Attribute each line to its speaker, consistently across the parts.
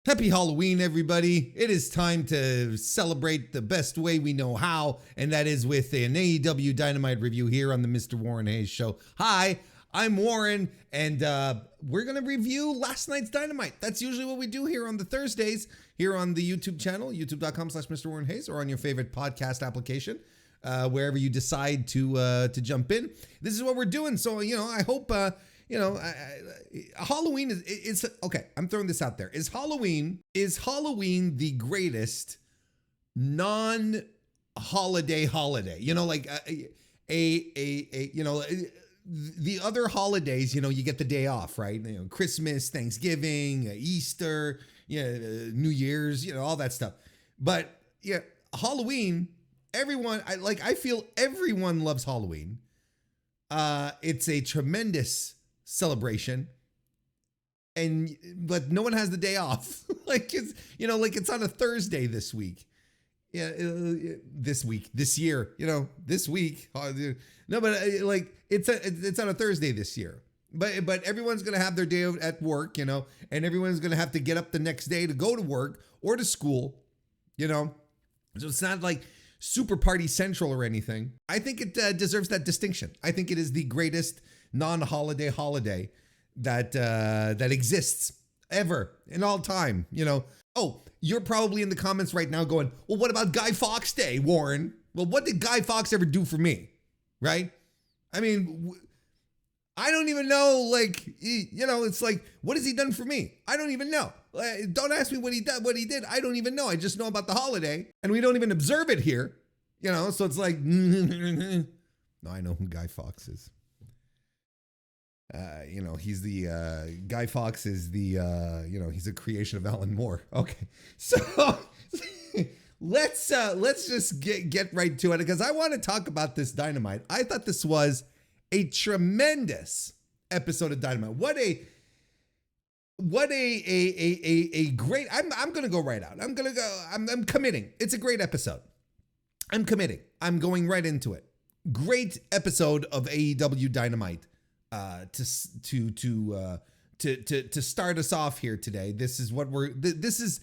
Speaker 1: Happy Halloween, everybody. It is time to celebrate the best way we know how, and that is with an AEW Dynamite review here on the Mr. Warren Hayes Show. Hi, I'm Warren, and we're going to review last night's Dynamite. That's usually what we do here on the Thursdays, here on the YouTube channel, youtube.com/MrWarrenHayes, or on your favorite podcast application, wherever you decide to jump in. This is what we're doing, so, I hope... Halloween is okay. I'm throwing this out there. Is Halloween the greatest non-holiday holiday? The other holidays, you get the day off, right? Christmas, Thanksgiving, Easter, New Year's, all that stuff. But yeah, Halloween, I feel everyone loves Halloween. It's a tremendous celebration, but no one has the day off. It's on a Thursday this week. This year. No, but it's on a Thursday this year. But everyone's gonna have their day at work, and everyone's gonna have to get up the next day to go to work or to school, So it's not like super party central or anything. I think it deserves that distinction. I think it is the greatest non-holiday holiday that exists ever in all time. Oh, you're probably in the comments right now going, well, what about Guy Fawkes Day, Warren? Well, what did Guy Fawkes ever do for me? Right? I mean, I don't even know, it's like, what has he done for me? I don't even know. Don't ask me what he did. I don't even know. I just know about the holiday, and we don't even observe it here. So it's like, no, I know who Guy Fawkes is. He's the, Guy Fawkes is the, he's a creation of Alan Moore. Okay. So let's just get right to it, because I want to talk about this Dynamite. I thought this was a tremendous episode of Dynamite. What a great, I'm going to go right out. I'm committing. It's a great episode. I'm committing. I'm going right into it. Great episode of AEW Dynamite. To start us off here today. This is what this is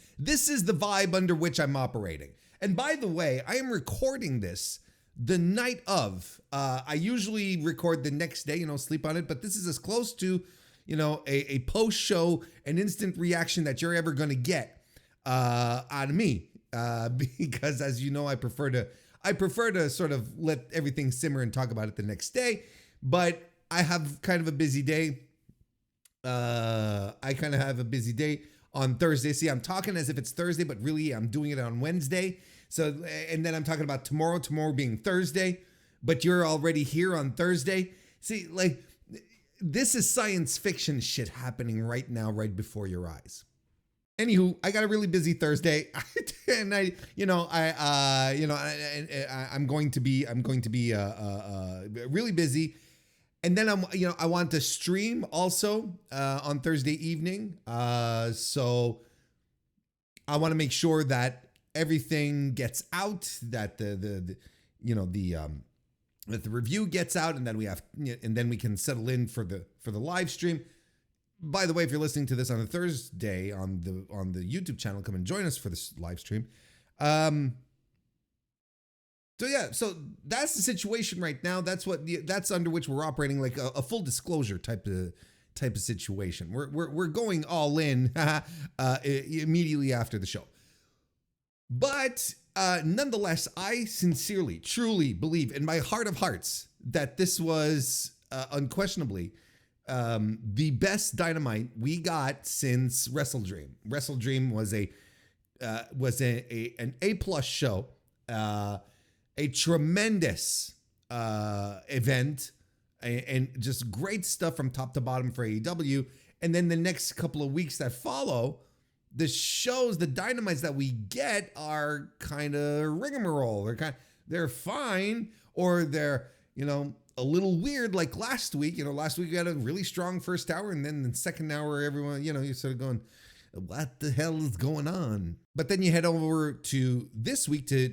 Speaker 1: the vibe under which I'm operating. And by the way, I am recording this the night of. I usually record the next day, sleep on it, but this is as close to, a post-show, an instant reaction that you're ever going to get out of me. Because as you know, I prefer to sort of let everything simmer and talk about it the next day. But I have kind of a busy day. On Thursday. See, I'm talking as if it's Thursday, but really I'm doing it on Wednesday. So, and then I'm talking about tomorrow being Thursday, but you're already here on Thursday. See, this is science fiction shit happening right now, right before your eyes. Anywho, I got a really busy Thursday, and I'm going to be really busy. And then I want to stream also on Thursday evening. So I want to make sure that everything gets out, that that the review gets out, and then we can settle in for the live stream. By the way, if you're listening to this on a Thursday on the YouTube channel, come and join us for this live stream. So that's the situation right now. That's under which we're operating, like a full disclosure type of situation. We're going all in immediately after the show. But nonetheless, I sincerely, truly believe in my heart of hearts that this was unquestionably the best Dynamite we got since Wrestle Dream. Wrestle Dream was an A+ show. A tremendous event and just great stuff from top to bottom for AEW. And then the next couple of weeks that follow, the shows, the Dynamites that we get are kind of rigmarole. They're fine, or they're, a little weird, like last week. Last week we had a really strong first hour, and then the second hour, everyone, you're sort of going, what the hell is going on? But then you head over to this week to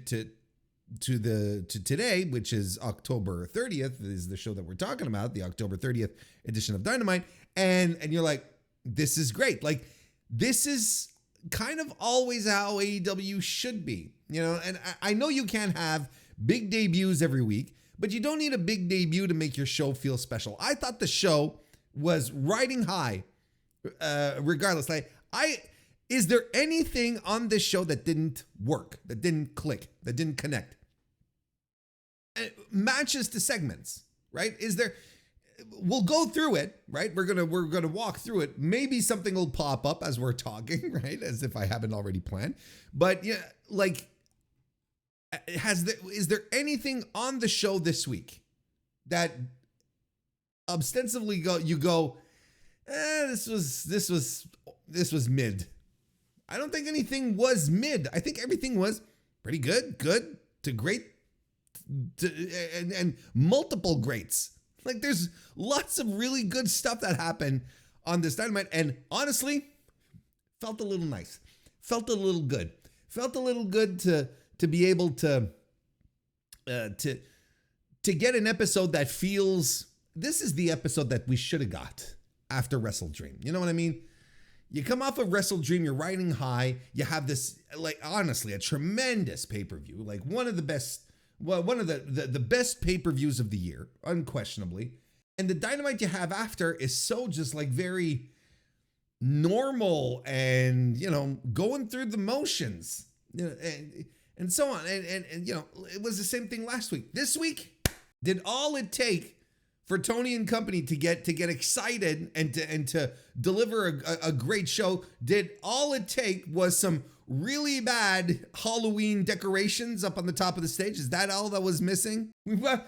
Speaker 1: today, which is October 30th, is the show that we're talking about, the October 30th edition of Dynamite. And you're like, this is great. Like, this is kind of always how AEW should be, and I know you can't have big debuts every week, but you don't need a big debut to make your show feel special. I thought the show was riding high, regardless. Is there anything on this show that didn't work, that didn't click, that didn't connect? Matches to segments, right? We'll go through it, right? We're gonna walk through it. Maybe something will pop up as we're talking, right? As if I haven't already planned. But yeah, is there anything on the show this week that ostensibly this was mid? I don't think anything was mid. I think everything was pretty good to great, and multiple greats. There's lots of really good stuff that happened on this Dynamite, and honestly, felt a little nice, felt a little good to be able to get an episode that feels, this is the episode that we should have got after Wrestle Dream. You know what I mean? You come off of Wrestle Dream, you're riding high. You have this, honestly, a tremendous pay-per-view, one of the best. Well, one of the best pay-per-views of the year, unquestionably. And the Dynamite you have after is so just very normal and, going through the motions, and so on. And it was the same thing last week. This week did all it take for Tony and company to get excited and to deliver a great show. Did all it take was some really bad Halloween decorations up on the top of the stage? Is that all that was missing? At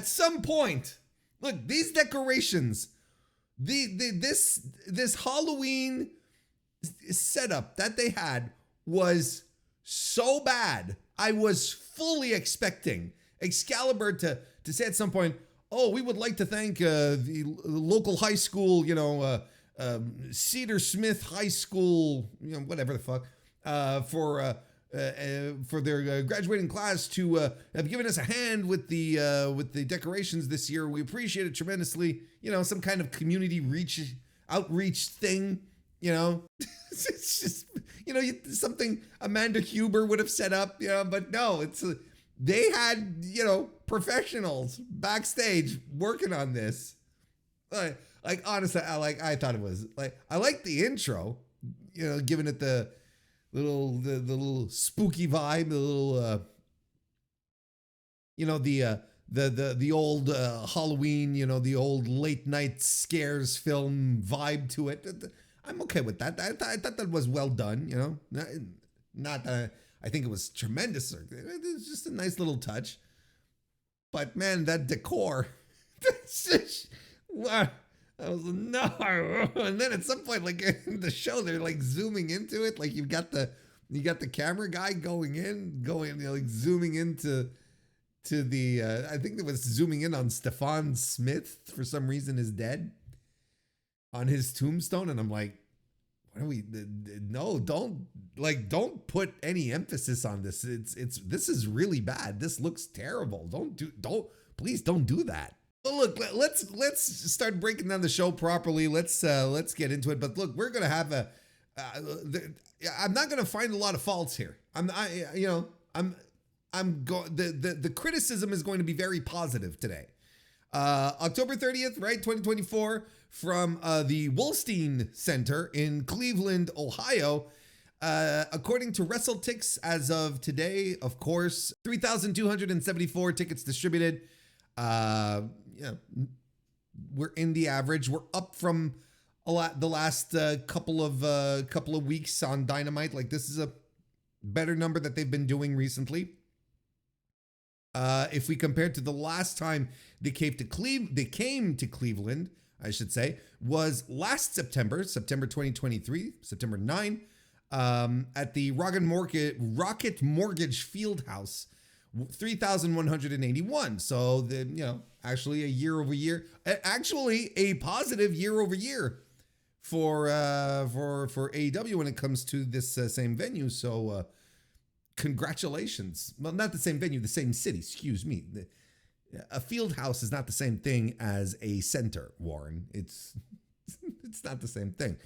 Speaker 1: some point, look, these decorations, this Halloween setup that they had was so bad. I was fully expecting Excalibur to say at some point, "Oh, we would like to thank the local high school, Cedar Smith High School, whatever the fuck, for their graduating class to have given us a hand with the decorations this year. We appreciate it tremendously. Some kind of community outreach thing. It's just something Amanda Huber would have set up. But no, they had professionals backstage working on this. Honestly, I thought it was I liked the intro, giving it the little spooky vibe, the little the old Halloween, the old late night scares film vibe to it. I'm okay with that. I thought that was well done. Not that I think it was tremendous. It was just a nice little touch. But man, that decor, I was no, and then at some point, in the show, they're zooming into it, you got the camera guy going zooming into the. I think it was zooming in on Stefan Smith for some reason is dead on his tombstone, and I'm like, what are we? No, don't put any emphasis on this. This is really bad. This looks terrible. Please don't do that. Well, look, let's start breaking down the show properly. Let's get into it. But look, we're gonna have I'm not gonna find a lot of faults here. The criticism is going to be very positive today. October 30th, right, 2024, from the Wolstein Center in Cleveland, Ohio. According to WrestleTix, as of today, of course, 3,274 tickets distributed. We're in the average. We're up from the last couple of weeks on Dynamite. This is a better number that they've been doing recently. If we compare to the last time they came to Cleveland, I should say, was last September 2023, September 9, at the Rocket Mortgage Fieldhouse. 3,181. So actually a year over year, actually a positive year over year for AEW when it comes to this same venue. So congratulations. Well, not the same venue, the same city. Excuse me. A field house is not the same thing as a center, Warren. It's not the same thing.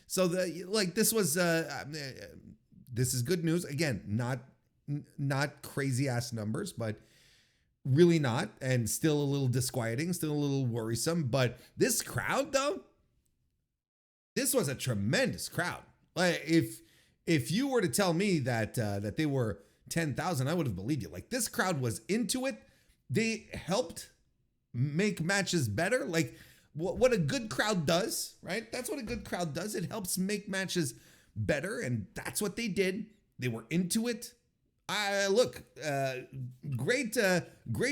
Speaker 1: So this was this is good news. Again, not crazy ass numbers, but really not, and still a little disquieting, still a little worrisome. But this crowd, though, this was a tremendous crowd. Like if you were to tell me that that they were 10,000, I would have believed you. Like, this crowd was into it. They helped make matches better. Like what a good crowd does, right? That's what a good crowd does. It helps make matches better, and that's what they did. They were into it. Look, great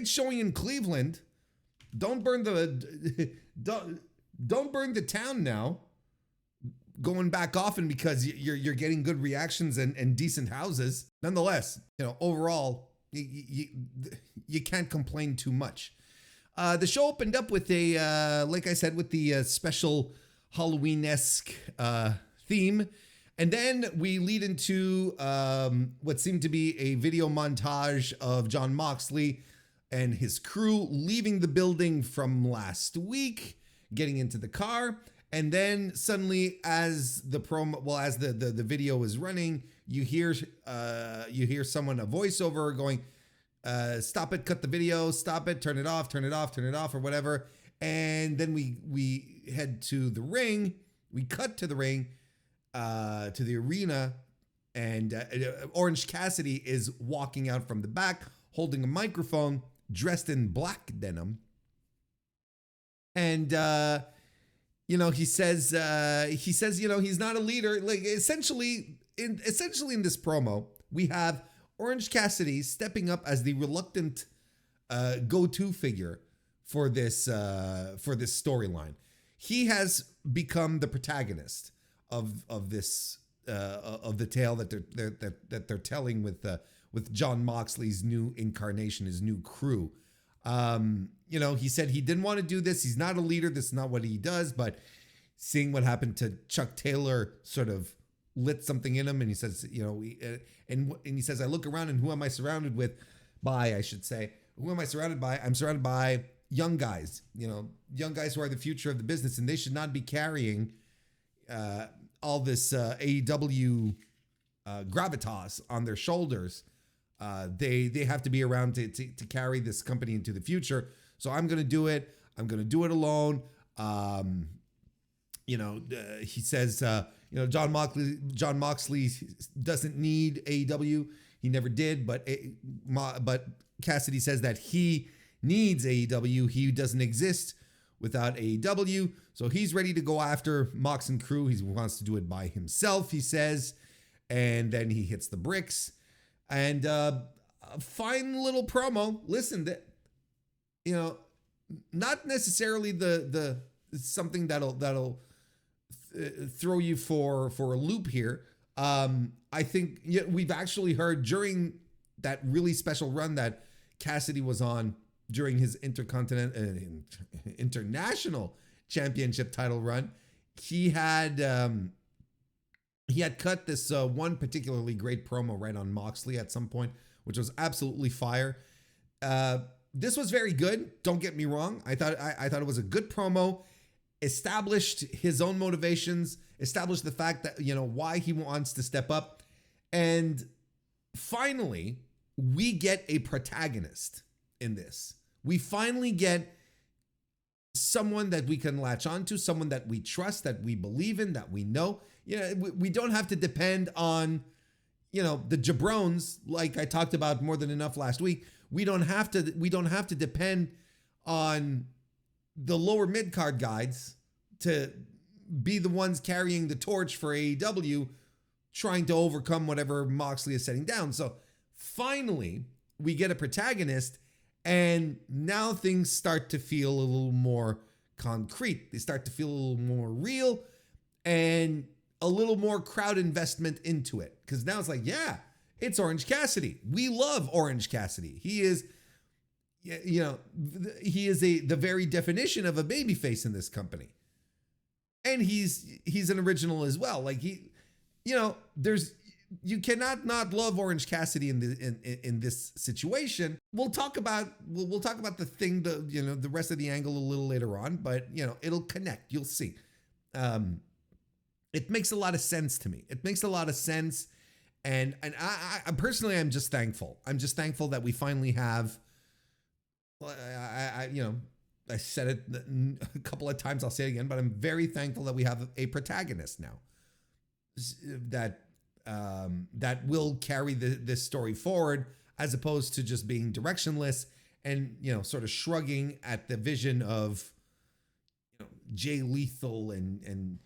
Speaker 1: showing in Cleveland. Don't burn the don't burn the town now. Going back often because you're getting good reactions and decent houses. Nonetheless, overall, you can't complain too much. The show opened up with like I said, with the special Halloween-esque theme. And then we lead into what seemed to be a video montage of Jon Moxley and his crew leaving the building from last week, getting into the car. And then suddenly, as the video is running, you hear someone, a voiceover going, stop it, cut the video, stop it, turn it off, or whatever. And then we head to the ring. We cut to the ring, to the arena, and Orange Cassidy is walking out from the back, holding a microphone, dressed in black denim. And he says he's not a leader. Like, essentially in this promo, we have Orange Cassidy stepping up as the reluctant go-to figure for this storyline. He has become the protagonist of this of the tale that they're telling with Jon Moxley's new incarnation, his new crew. He said he didn't want to do this. He's not a leader. This is not what he does. But seeing what happened to Chuck Taylor sort of lit something in him. And he says, and he says, I look around and who am I surrounded by, I should say. Who am I surrounded by? I'm surrounded by young guys, young guys who are the future of the business. And they should not be carrying all this AEW gravitas on their shoulders. They have to be around to carry this company into the future. So I'm going to do it. I'm going to do it alone. He says, Jon Moxley doesn't need AEW. He never did, but Cassidy says that he needs AEW. He doesn't exist without AEW. So he's ready to go after Mox and crew. He wants to do it by himself, he says. And then he hits the bricks. And a fine little promo. Listen, not necessarily the something that'll throw you for a loop here. I think we've actually heard during that really special run that Cassidy was on during his international championship title run. He had cut this one particularly great promo right on Moxley at some point, which was absolutely fire. This was very good. Don't get me wrong. I thought it was a good promo. Established his own motivations. Established the fact that why he wants to step up, and finally we get a protagonist in this. We finally get someone that we can latch onto, someone that we trust, that we believe in, that we know. We don't have to depend on, the jabrones, like I talked about more than enough last week. We don't have to depend on the lower mid-card guys to be the ones carrying the torch for AEW, trying to overcome whatever Moxley is setting down. So finally, we get a protagonist, and now things start to feel a little more concrete. They start to feel a little more real and a little more crowd investment into it. Because now it's like, yeah, it's Orange Cassidy. We love Orange Cassidy. He is, the very definition of a babyface in this company. And he's an original as well. Like you cannot not love Orange Cassidy in this situation. We'll talk about the thing, the rest of the angle a little later on, but it'll connect. You'll see. it makes a lot of sense to me. It makes a lot of sense. And I personally, I'm just thankful. I'm just thankful that we finally have, I said it a couple of times, I'll say it again, but I'm very thankful that we have a protagonist now that will carry this story forward, as opposed to just being directionless and, sort of shrugging at the vision of, Jay Lethal and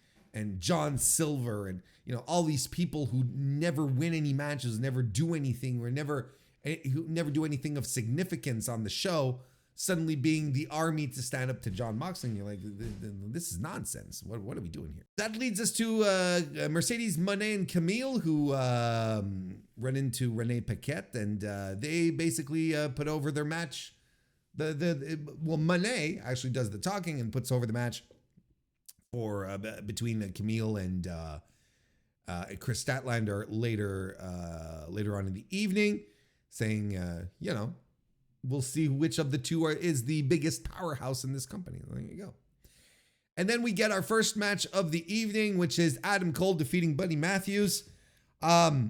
Speaker 1: John Silver and, all these people who never win any matches, never do anything, or who never do anything of significance on the show, suddenly being the army to stand up to Jon Moxley. And you're like, this is nonsense. What are we doing here? That leads us to Mercedes Moné and Kamille, who run into Renee Paquette, and they basically put over their match. Moné actually does the talking and puts over the match for between Kamille and Kris Statlander later on in the evening, saying, we'll see which of the two is the biggest powerhouse in this company. There you go. And then we get our first match of the evening, which is Adam Cole defeating Buddy Matthews. I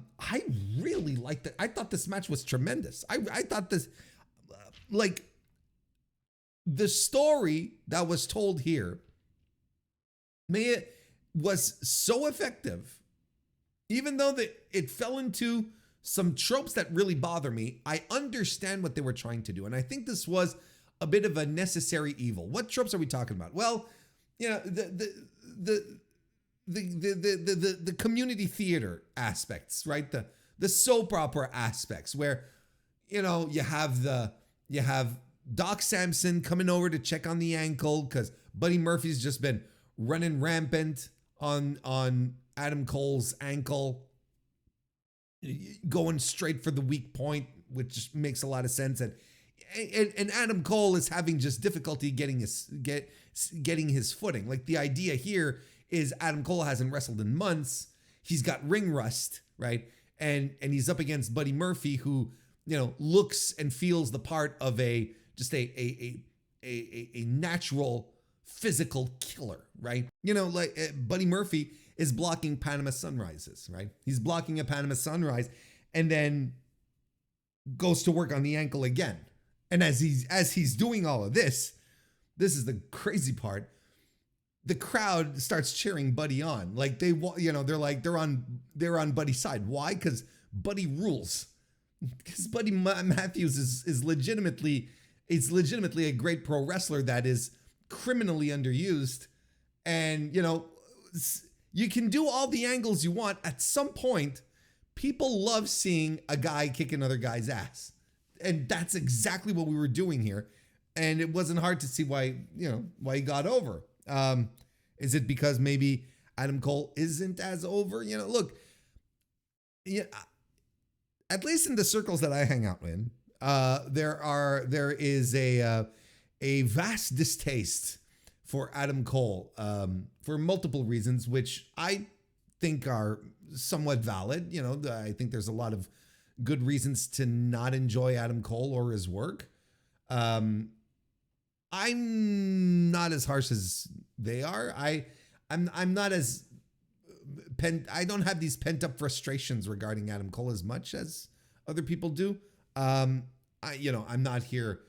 Speaker 1: really liked it. I thought this match was tremendous. I thought this, the story that was told here, was so effective. Even though it fell into some tropes that really bother me, I understand what they were trying to do. And I think this was a bit of a necessary evil. What tropes are we talking about? Well, the community theater aspects, right? The soap opera aspects, where, you have Doc Samson coming over to check on the ankle because Buddy Murphy's just been running rampant on Adam Cole's ankle, going straight for the weak point, which makes a lot of sense. And Adam Cole is having just difficulty getting his footing. Like, the idea here is Adam Cole hasn't wrestled in months. He's got ring rust, right? And he's up against Buddy Murphy, who, looks and feels the part of a natural physical killer, right? Buddy Murphy is blocking Panama Sunrises, right? He's blocking a Panama Sunrise and then goes to work on the ankle again. And as he's doing all of this is the crazy part. The crowd starts cheering Buddy on. Like, they're on Buddy's side. Why? Because Buddy rules. Because Buddy Matthews is legitimately a great pro wrestler that is criminally underused. And, you can do all the angles you want. At some point, people love seeing a guy kick another guy's ass. And that's exactly what we were doing here. And it wasn't hard to see why he got over. Is it because maybe Adam Cole isn't as over? Look, at least in the circles that I hang out in, there is a vast distaste for Adam Cole, for multiple reasons, which I think are somewhat valid. I think there's a lot of good reasons to not enjoy Adam Cole or his work. I'm not as harsh as they are. I'm not as I don't have these pent up frustrations regarding Adam Cole as much as other people do. I'm not here,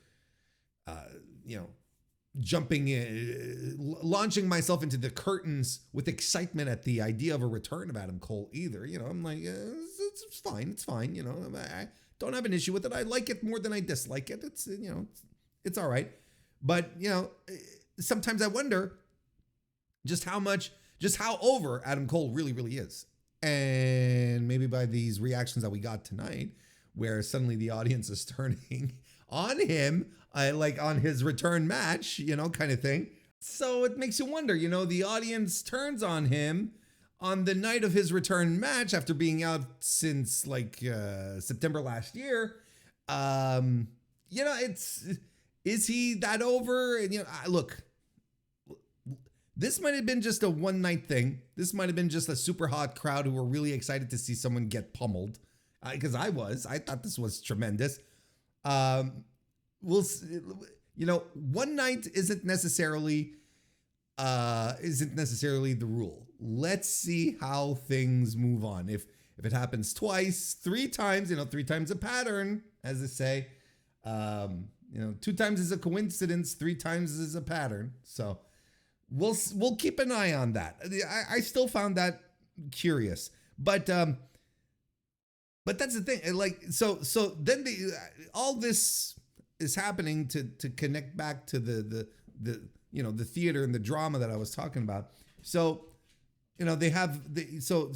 Speaker 1: launching myself into the curtains with excitement at the idea of a return of Adam Cole either. I'm like, it's fine. It's fine. I don't have an issue with it. I like it more than I dislike it. It's all right. But, sometimes I wonder just how over Adam Cole really, really is. And maybe by these reactions that we got tonight, where suddenly the audience is turning on him, like on his return match, kind of thing. So it makes you wonder, the audience turns on him on the night of his return match after being out since September last year. Is he that over? And, look, this might have been just a one night thing. This might have been just a super hot crowd who were really excited to see someone get pummeled. Because I thought this was tremendous. One night isn't necessarily the rule. let's see how things move on. If it happens twice, 3 times, 3 times a pattern, as they say. 2 times is a coincidence, 3 times is a pattern. So we'll keep an eye on that. I still found that curious, but that's the thing. So then all this is happening to connect back to the theater and the drama that I was talking about. So they have so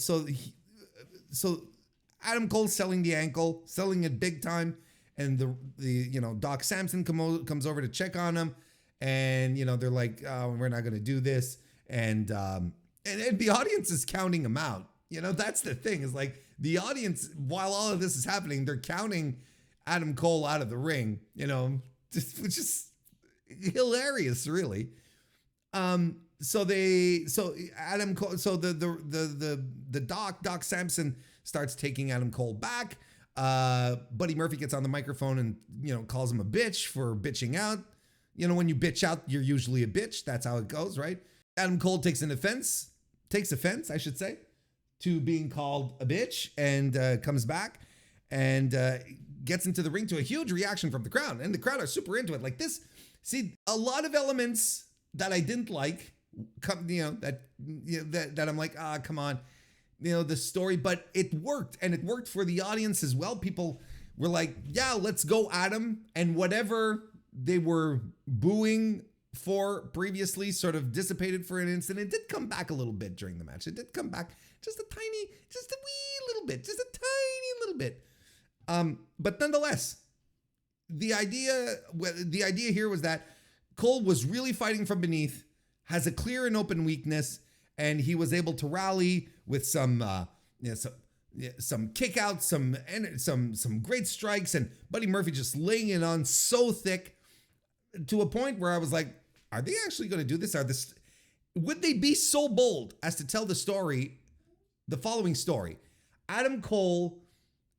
Speaker 1: Adam Cole selling the ankle, selling it big time. And the Doc Samson comes over to check on him, and they're like, oh, we're not gonna do this, and the audience is counting him out. That's the thing, is like the audience, while all of this is happening, they're counting Adam Cole out of the ring. Which is hilarious, really. So Adam Cole, so the Doc Samson starts taking Adam Cole back. Buddy Murphy gets on the microphone and, calls him a bitch for bitching out. When you bitch out, you're usually a bitch. That's how it goes, right? Adam Cole takes offense, I should say, to being called a bitch, and comes back and gets into the ring, to a huge reaction from the crowd. And the crowd are super into it. Like this, see, a lot of elements that I didn't like, that I'm like, come on. The story, but it worked, and it worked for the audience as well. People were like, yeah, let's go Adam. And whatever they were booing for previously sort of dissipated for an instant. It did come back a little bit during the match. It did come back just a wee little bit, just a tiny little bit. But nonetheless, the idea here was that Cole was really fighting from beneath, has a clear and open weakness, and he was able to rally with some kickouts, some great strikes, and Buddy Murphy just laying it on so thick, to a point where I was like, are they actually going to do this? Would they be so bold as to tell the following story? Adam Cole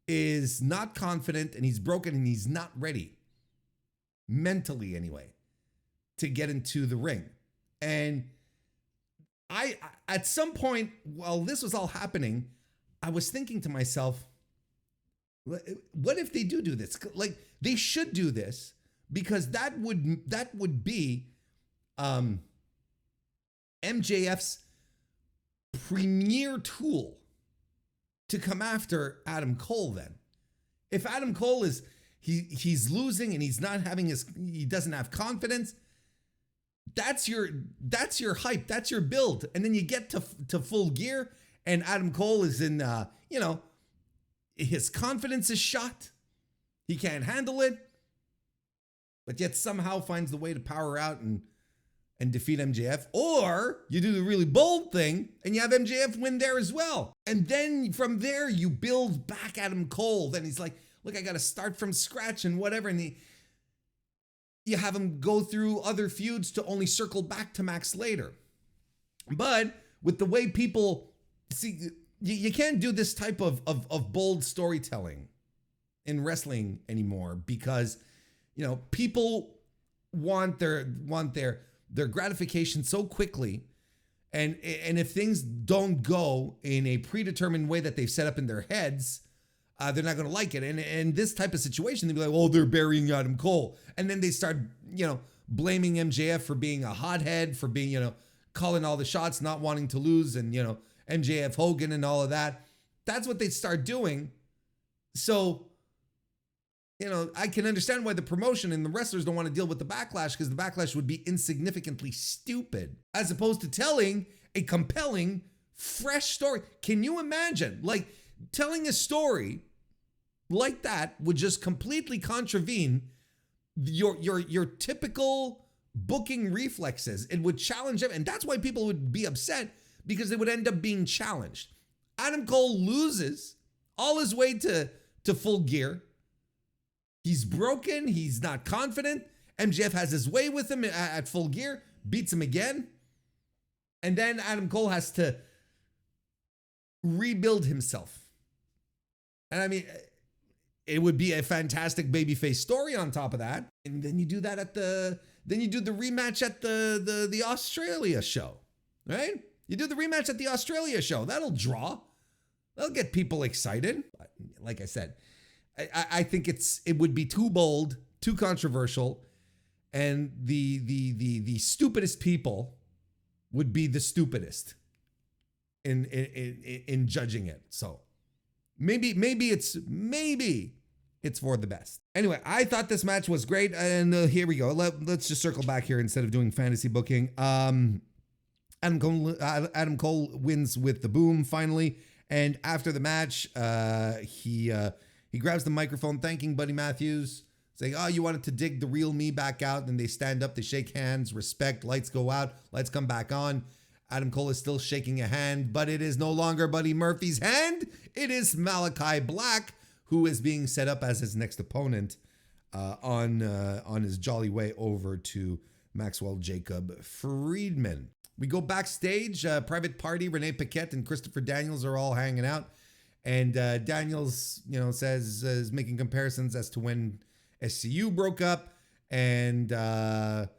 Speaker 1: is not confident, and he's broken, and he's not ready, mentally anyway, to get into the ring. And I, at some point, while this was all happening, I was thinking to myself, what if they do this? Like, they should do this, because that would be MJF's premier tool to come after Adam Cole. Then, if Adam Cole he's losing and he doesn't have confidence, that's your hype, that's your build. And then you get to Full Gear, and Adam Cole is in, his confidence is shot. He can't handle it, but yet somehow finds the way to power out and defeat MJF. Or you do the really bold thing and you have MJF win there as well. And then from there, you build back Adam Cole. Then he's like, look, I got to start from scratch and whatever. And you have him go through other feuds to only circle back to Max later. But with the way people see, you can't do this type of bold storytelling in wrestling anymore, because people want their gratification so quickly, and if things don't go in a predetermined way that they've set up in their heads, they're not going to like it. And this type of situation, they'd be like, oh, they're burying Adam Cole. And then they start, blaming MJF for being a hothead, for being, calling all the shots, not wanting to lose, and, MJF Hogan and all of that. That's what they start doing. So, I can understand why the promotion and the wrestlers don't want to deal with the backlash, because the backlash would be insignificantly stupid, as opposed to telling a compelling, fresh story. Can you imagine? Like, telling a story like that would just completely contravene your typical booking reflexes. It would challenge them, and that's why people would be upset, because they would end up being challenged. Adam Cole loses all his way to Full Gear. He's broken. He's not confident. MJF has his way with him at Full Gear, beats him again. And then Adam Cole has to rebuild himself. And I mean, it would be a fantastic babyface story on top of that. And then you do that then you do the rematch at the Australia show, right? You do the rematch at the Australia show. That'll draw. That'll get people excited. Like I said, I think it would be too bold, too controversial, and the stupidest people would be the stupidest in judging it. So maybe it's for the best. Anyway, I thought this match was great, and here we go. Let's just circle back here instead of doing fantasy booking. Adam Cole wins with the boom finally, and after the match, he grabs the microphone, thanking Buddy Matthews, saying, "Oh, you wanted to dig the real me back out." And they stand up, they shake hands, respect, lights go out, lights come back on. Adam Cole is still shaking a hand, but it is no longer Buddy Murphy's hand. It is Malachi Black, who is being set up as his next opponent on his jolly way over to Maxwell Jacob Friedman. We go backstage, private party. Renee Paquette and Christopher Daniels are all hanging out. And Daniels, says, is making comparisons as to when SCU broke up. And, the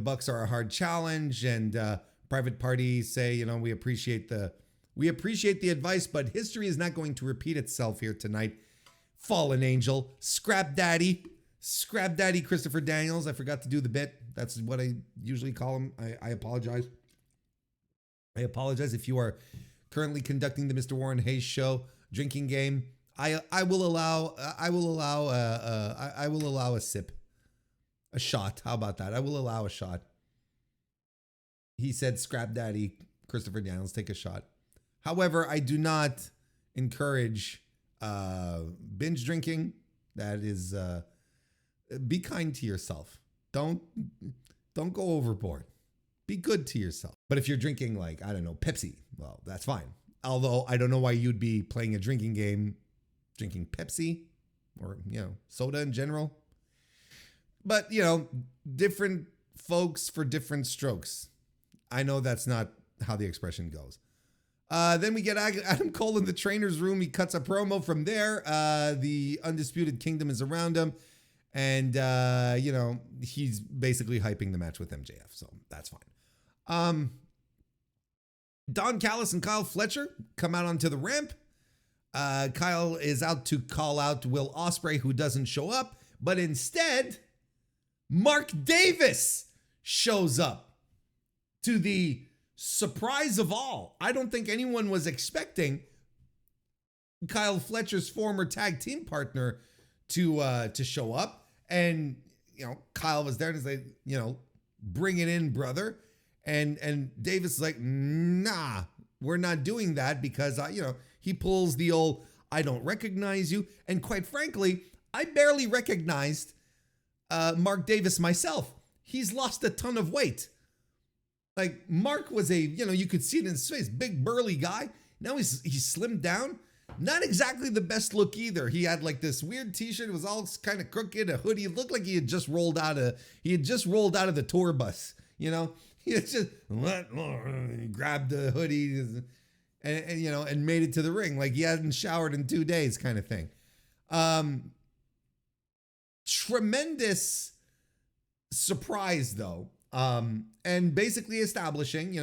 Speaker 1: Bucks are a hard challenge. And private party say, we appreciate the advice, but history is not going to repeat itself here tonight. Fallen Angel, Scrap Daddy Christopher Daniels. I forgot to do the bit. That's what I usually call him. I apologize. I apologize if you are currently conducting the Mr. Warren Hayes show drinking game. I will allow a sip, a shot. How about that? I will allow a shot. He said, "Scrap Daddy Christopher Daniels, take a shot." However, I do not encourage binge drinking. That is, be kind to yourself. Don't go overboard. Be good to yourself. But if you're drinking Pepsi, well, that's fine. Although I don't know why you'd be playing a drinking game, drinking Pepsi or, soda in general. But, different folks for different strokes. I know that's not how the expression goes. Then we get Adam Cole in the trainer's room. He cuts a promo from there. The Undisputed Kingdom is around him. And, he's basically hyping the match with MJF. So that's fine. Don Callis and Kyle Fletcher come out onto the ramp. Kyle is out to call out Will Ospreay, who doesn't show up. But instead, Mark Davis shows up, to the surprise of all. I don't think anyone was expecting Kyle Fletcher's former tag team partner to show up. And, Kyle was there and he's like, bring it in, brother. And Davis is like, nah, we're not doing that because, he pulls the old, I don't recognize you. And quite frankly, I barely recognized Mark Davis myself. He's lost a ton of weight. Like, Mark was you could see it in his face, big burly guy. Now he's slimmed down. Not exactly the best look either. He had this weird t-shirt. It was all kind of crooked, a hoodie. It looked like he had just rolled out of the tour bus. He had just grabbed the hoodie and made it to the ring. Like he hadn't showered in 2 days kind of thing. Tremendous surprise though. And basically establishing,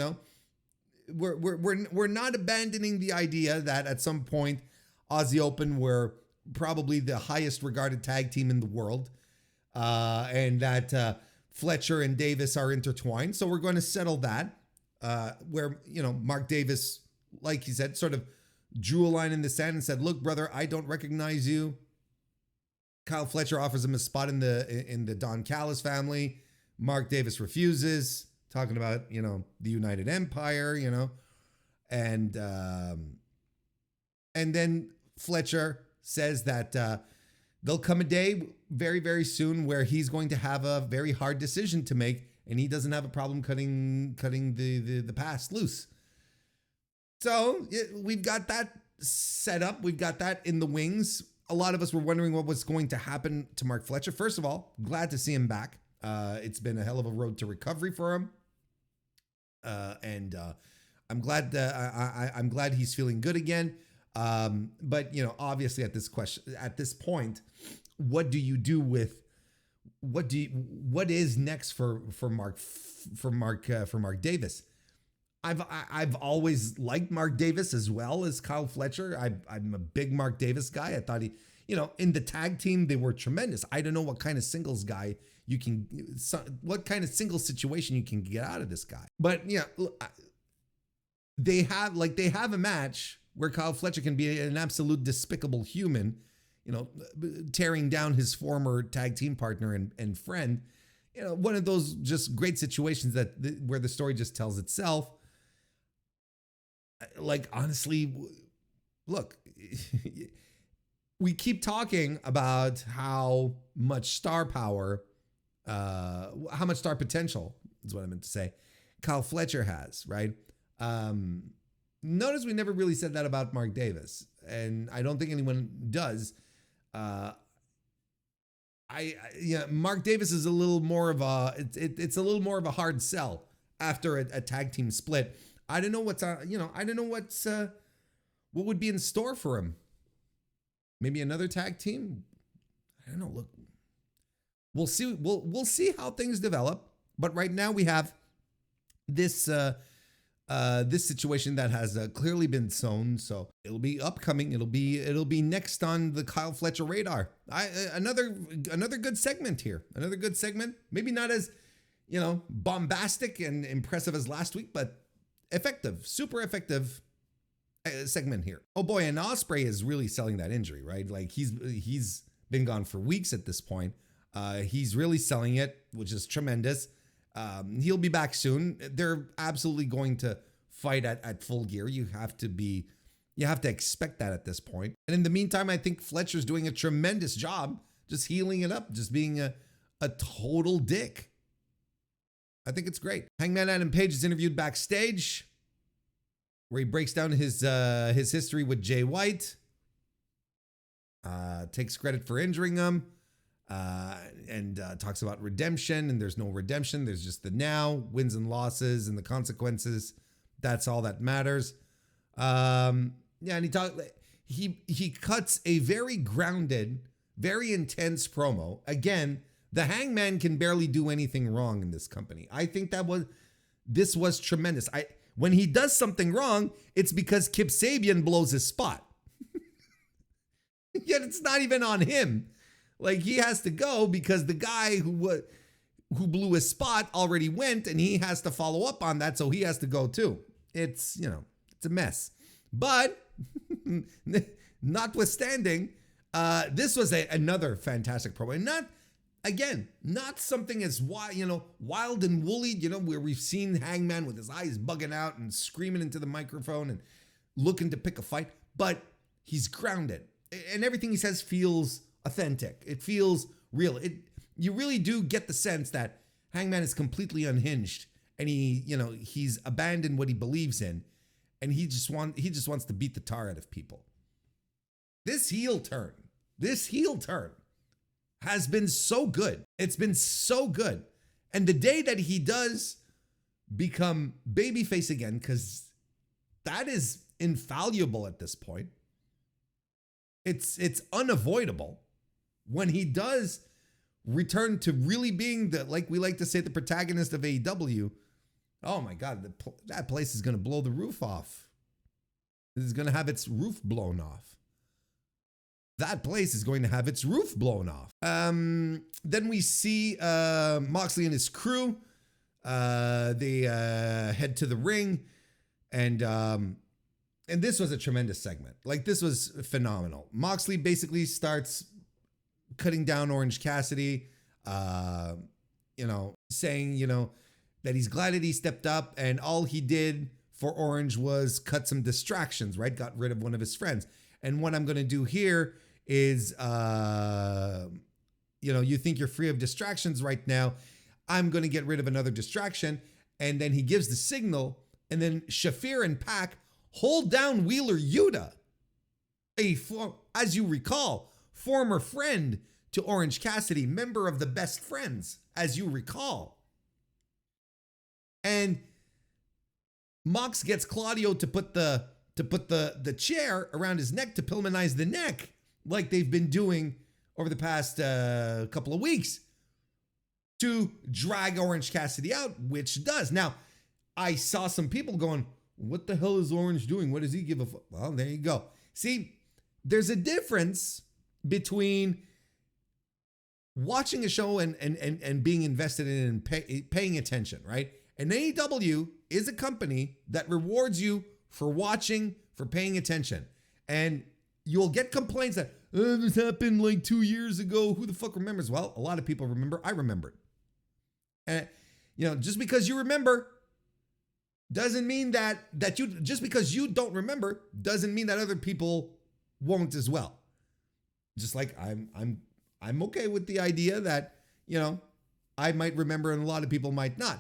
Speaker 1: we're not abandoning the idea that at some point Aussie Open were probably the highest regarded tag team in the world, and that Fletcher and Davis are intertwined. So we're going to settle that, where Mark Davis, like he said, sort of drew a line in the sand and said, "Look, brother, I don't recognize you." Kyle Fletcher offers him a spot in the Don Callis family. Mark Davis refuses, talking about, the United Empire, and then Fletcher says that there'll come a day very, very soon where he's going to have a very hard decision to make, and he doesn't have a problem cutting the past loose. So we've got that set up. We've got that in the wings. A lot of us were wondering what was going to happen to Mark Fletcher. First of all, glad to see him back. It's been a hell of a road to recovery for him. And I'm glad I'm glad he's feeling good again. But obviously at this point, what do you do with what is next for Mark Davis? I've always liked Mark Davis as well as Kyle Fletcher. I'm a big Mark Davis guy. I thought he, in the tag team, they were tremendous. I don't know what kind of singles guy what kind of single situation you can get out of this guy. But yeah, they have a match where Kyle Fletcher can be an absolute despicable human, tearing down his former tag team partner and friend. One of those just great situations where the story just tells itself. Like, honestly, look, we keep talking about how much star power, how much star potential is what I meant to say, Kyle Fletcher has, right? Notice we never really said that about Mark Davis, and I don't think anyone does. Mark Davis is a little more of it's a little more of a hard sell after a tag team split. I don't know what would be in store for him. Maybe another tag team. I don't know. Look, we'll see. We'll see how things develop. But right now we have this this situation that has clearly been sown. So it'll be upcoming. It'll be next on the Kyle Fletcher radar. Another good segment here. Another good segment. Maybe not as bombastic and impressive as last week, but effective, super effective segment here. Oh boy, and Ospreay is really selling that injury, right? Like he's been gone for weeks at this point. He's really selling it, which is tremendous. He'll be back soon. They're absolutely going to fight at full gear. You have to expect that at this point. And in the meantime, I think Fletcher's doing a tremendous job just healing it up, just being a total dick. I think it's great. Hangman Adam Page is interviewed backstage where he breaks down his history with Jay White, takes credit for injuring him, and talks about redemption, and there's no redemption. There's just the now, wins and losses and the consequences. That's all that matters. And he cuts a very grounded, very intense promo. Again, the Hangman can barely do anything wrong in this company. I think this was tremendous. When he does something wrong, it's because Kip Sabian blows his spot. Yet it's not even on him. Like, he has to go because the guy who blew his spot already went, and he has to follow up on that, so he has to go too. It's a mess. But notwithstanding, this was another fantastic promo. And not something as wild and woolly, where we've seen Hangman with his eyes bugging out and screaming into the microphone and looking to pick a fight, but he's grounded and everything he says feels authentic. It feels real. You really do get the sense that Hangman is completely unhinged and he's abandoned what he believes in, and he just wants to beat the tar out of people. This heel turn has been so good. It's been so good. And the day that he does become babyface again, because that is infallible at this point, it's unavoidable. When he does return to really being like we like to say, the protagonist of AEW, oh my God, that place is going to blow the roof off. This is going to have its roof blown off. That place is going to have its roof blown off. Then we see Moxley and his crew. They head to the ring, and this was a tremendous segment. Like, this was phenomenal. Moxley basically starts cutting down Orange Cassidy, saying, that he's glad that he stepped up, and all he did for Orange was cut some distractions, right? Got rid of one of his friends. And what I'm going to do here is, you think you're free of distractions right now. I'm going to get rid of another distraction. And then he gives the signal, and then Shafir and Pac hold down Wheeler Yuta, as you recall, former friend to Orange Cassidy, member of the Best Friends, as you recall. And Mox gets Claudio to put the chair around his neck to Pillmanize the neck, like they've been doing over the past couple of weeks, to drag Orange Cassidy out, which does. Now, I saw some people going, what the hell is Orange doing? What does he give a fuck? Well, there you go. See, there's a difference between watching a show and being invested in and paying attention, right? And AEW is a company that rewards you for watching, for paying attention. And you'll get complaints that, this happened like 2 years ago. Who the fuck remembers? Well, a lot of people remember. I remembered. And, just because you remember doesn't mean that you, just because you don't remember doesn't mean that other people won't as well. Just like I'm okay with the idea that, I might remember and a lot of people might not.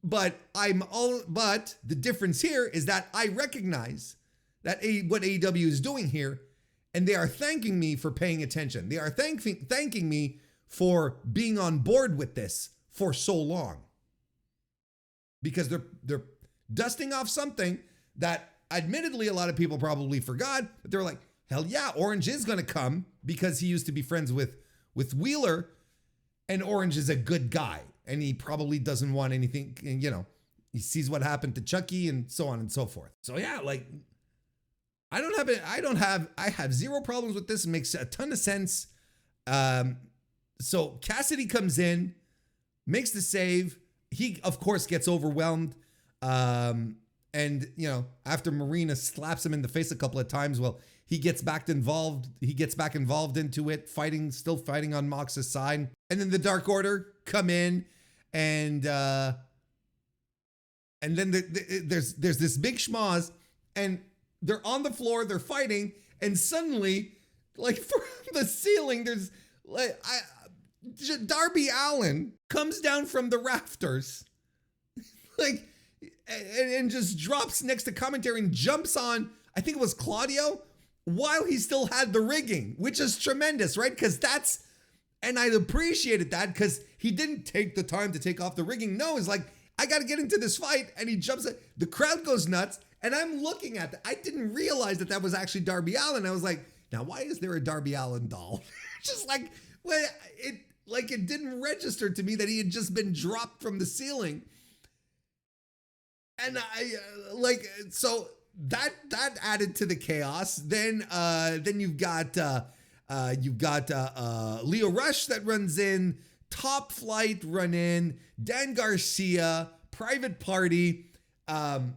Speaker 1: But the difference here is that I recognize that what AEW is doing here, and they are thanking me for paying attention. They are thanking me for being on board with this for so long. Because they're dusting off something that admittedly a lot of people probably forgot, but they're like, hell yeah, Orange is going to come because he used to be friends with Wheeler, and Orange is a good guy, and he probably doesn't want anything, and he sees what happened to Chucky and so on and so forth. So yeah, like I have zero problems with this. It makes a ton of sense. So Cassidy comes in, makes the save. He of course gets overwhelmed. And after Marina slaps him in the face a couple of times, well, he gets back involved. He gets back involved into it, still fighting on Mox's side. And then the Dark Order come in, and then there's this big schmoz, and they're on the floor, they're fighting, and suddenly, like from the ceiling, there's like Darby Allin comes down from the rafters, like, and just drops next to commentary and jumps on, I think it was Claudio, while he still had the rigging, which is tremendous, right? Because and I appreciated that because he didn't take the time to take off the rigging. No, it's like, I got to get into this fight. And he jumps, the crowd goes nuts. And I'm looking at that. I didn't realize that was actually Darby Allin. I was like, now why is there a Darby Allin doll? Just like, well, it didn't register to me that he had just been dropped from the ceiling. And so that added to the chaos. Then you've got Leo Rush that runs in, Top Flight run in, Dan Garcia, Private Party, and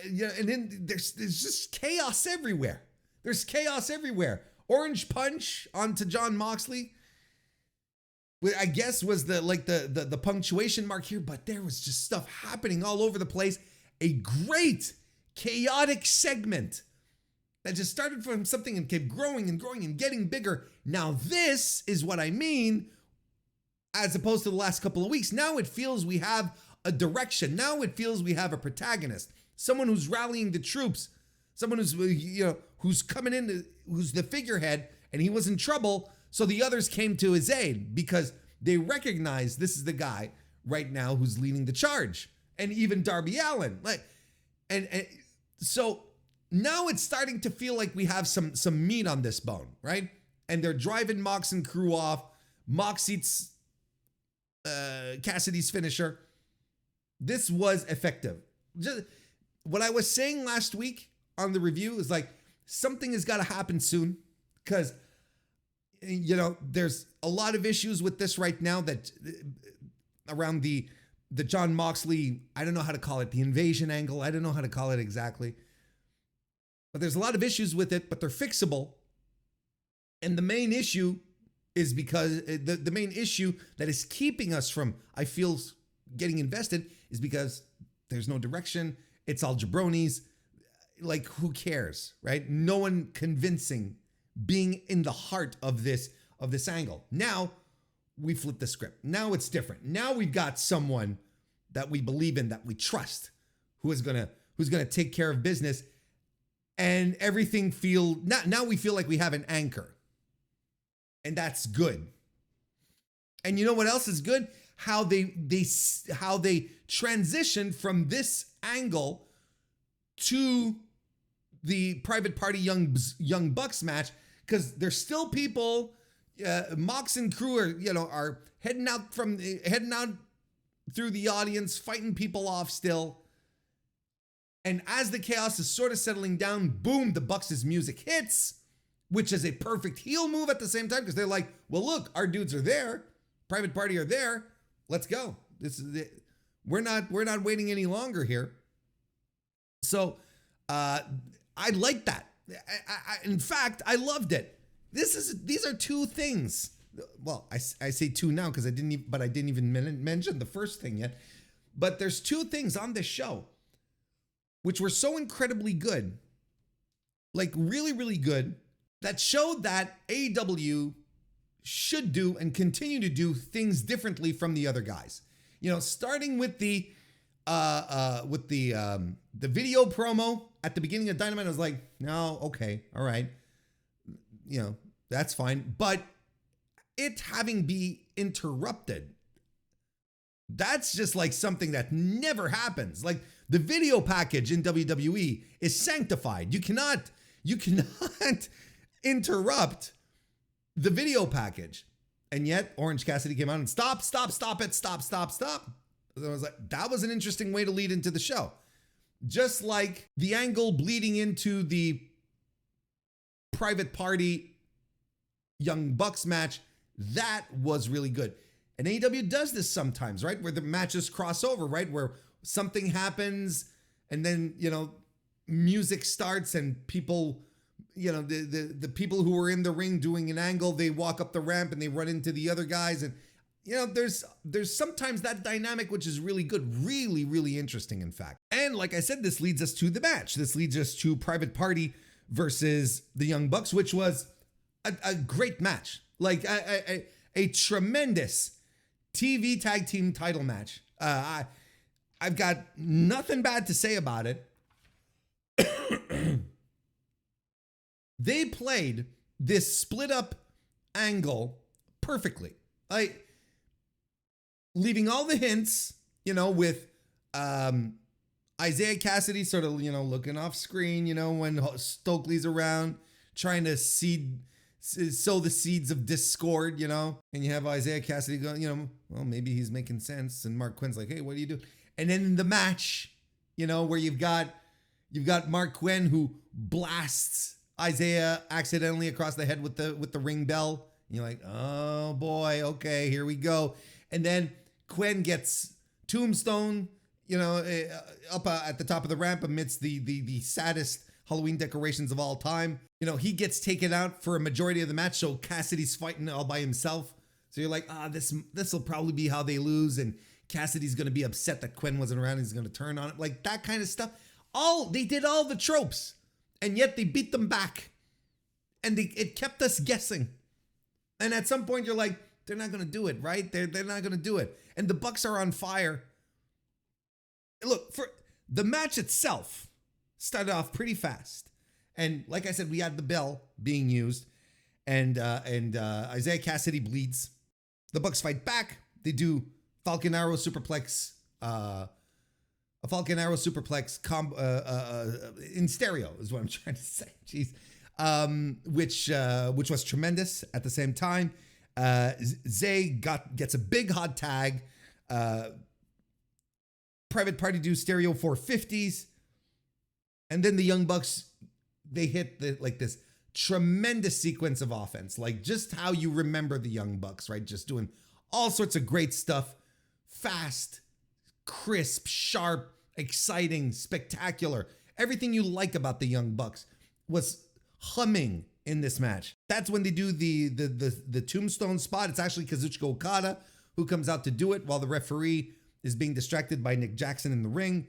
Speaker 1: then there's just chaos everywhere. There's chaos everywhere. Orange Punch onto Jon Moxley, I guess was the punctuation mark here, but there was just stuff happening all over the place. A great chaotic segment that just started from something and kept growing and growing and getting bigger. Now this is what I mean, as opposed to the last couple of weeks. Now it feels we have a direction. Now it feels we have a protagonist, someone who's rallying the troops, someone who's who's coming in, who's the figurehead, and he was in trouble. So the others came to his aid because they recognize this is the guy right now who's leading the charge. And even Darby Allin, and so now it's starting to feel like we have some meat on this bone, right? And they're driving Mox and crew off. Mox eats Cassidy's finisher. This was effective. Just what I was saying last week on the review is like, something has got to happen soon, because there's a lot of issues with this right now that around the Jon Moxley, I don't know how to call it, the invasion angle. I don't know how to call it exactly. But there's a lot of issues with it, but they're fixable. And the main issue is because the main issue that is keeping us from, I feel, getting invested is because there's no direction. It's all jabronis. Like, who cares, right? No one convincing, being in the heart of this angle. Now we flip the script. Now it's different. Now we've got someone that we believe in, that we trust, who's gonna take care of business, and everything now we feel like we have an anchor, and that's good. And you know what else is good? How they transitioned from this angle to the Private Party Young Bucks match, because there's still people, Mox and crew are heading out through the audience, fighting people off still. And as the chaos is sort of settling down, boom, the Bucks' music hits, which is a perfect heel move at the same time, because they're like, well, look, our dudes are there. Private Party are there. Let's go. This is it. We're not waiting any longer here. So I like that. In fact, I loved it. These are two things. Well, I say two now because I didn't even mention the first thing yet. But there's two things on this show which were so incredibly good, like really, really good, that showed that AEW should do and continue to do things differently from the other guys. You know, starting with the video promo at the beginning of Dynamite, I was like, no, okay, all right, you know, that's fine. But it having be interrupted, that's just like something that never happens. Like the video package in WWE is sanctified. You cannot interrupt the video package. And yet Orange Cassidy came out and stop it. So I was like, that was an interesting way to lead into the show. Just like the angle bleeding into the Private Party Young Bucks match, that was really good. And AEW does this sometimes, right? Where the matches cross over, right? Where something happens and then, you know, music starts and people, you know, the people who are in the ring doing an angle, they walk up the ramp and they run into the other guys. And, you know, there's sometimes that dynamic, which is really good, really, really interesting, in fact. And like I said, this leads us to the match. This leads us to Private Party versus the Young Bucks, which was a great match. Like a tremendous TV tag team title match. I've got nothing bad to say about it. They played this split up angle perfectly. Like leaving all the hints, you know, with Isaiah Cassidy sort of, you know, looking off screen, you know, when Stokely's around, trying to sow the seeds of discord, you know, and you have Isaiah Cassidy going, you know, well, maybe he's making sense. And Mark Quinn's like, hey, what do you do? And then in the match, you know, where you've got Mark Quinn who blasts Isaiah accidentally across the head with the ring bell. And you're like, oh boy, okay, here we go. And then Quinn gets tombstone, you know, up at the top of the ramp amidst the saddest Halloween decorations of all time. You know, he gets taken out for a majority of the match, so Cassidy's fighting all by himself. So you're like, this will probably be how they lose, and Cassidy's going to be upset that Quinn wasn't around. He's going to turn on it, like that kind of stuff. They did all the tropes, and yet they beat them back, and it kept us guessing. And at some point, you're like, they're not going to do it, right? They're not going to do it, and the Bucks are on fire. Look, for the match itself started off pretty fast. And like I said, we had the bell being used, and Isaiah Cassidy bleeds. The Bucks fight back. They do Falcon Arrow superplex, a Falcon Arrow superplex in stereo is what I'm trying to say. Jeez, which was tremendous. At the same time, Zay gets a big hot tag. Private Party do stereo 450s, and then the Young Bucks, they hit this tremendous sequence of offense, like just how you remember the Young Bucks, right? Just doing all sorts of great stuff, fast, crisp, sharp, exciting, spectacular. Everything you like about the Young Bucks was humming in this match. That's when they do the tombstone spot. It's actually Kazuchika Okada who comes out to do it while the referee is being distracted by Nick Jackson in the ring.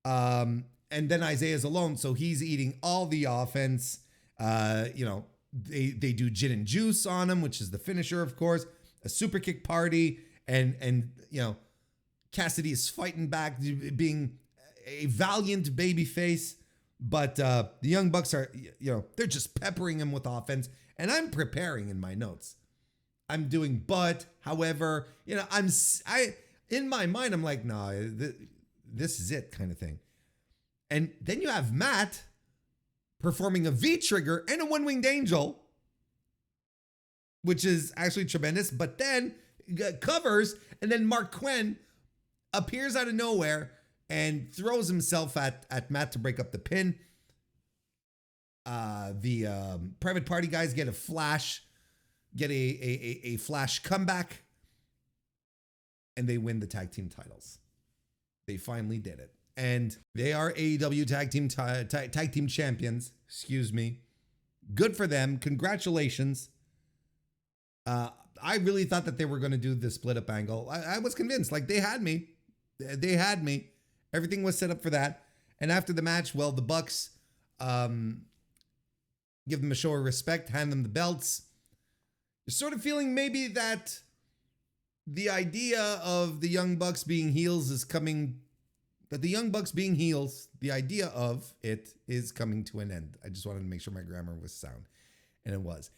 Speaker 1: And then Isaiah's alone, so he's eating all the offense. You know, they do gin and juice on him, which is the finisher, of course. A super kick party, and you know, Cassidy is fighting back, being a valiant babyface. But the Young Bucks are, you know, they're just peppering him with offense, and I'm preparing in my notes. I'm doing, but, however, you know, in my mind, I'm like, nah, this is it, kind of thing. And then you have Matt performing a V-trigger and a one-winged angel, which is actually tremendous, but then covers, and then Mark Quinn appears out of nowhere and throws himself at Matt to break up the pin. The Private Party guys get a flash comeback, and they win the tag team titles. They finally did it. And they are AEW tag team champions. Excuse me. Good for them. Congratulations. I really thought that they were going to do the split up angle. I was convinced. Like, they had me. They had me. Everything was set up for that. And after the match, well, the Bucks give them a show of respect, hand them the belts. You're sort of feeling maybe that the idea of the Young Bucks being heels is coming, that the Young Bucks being heels, the idea of it is coming to an end. I just wanted to make sure my grammar was sound, and it was.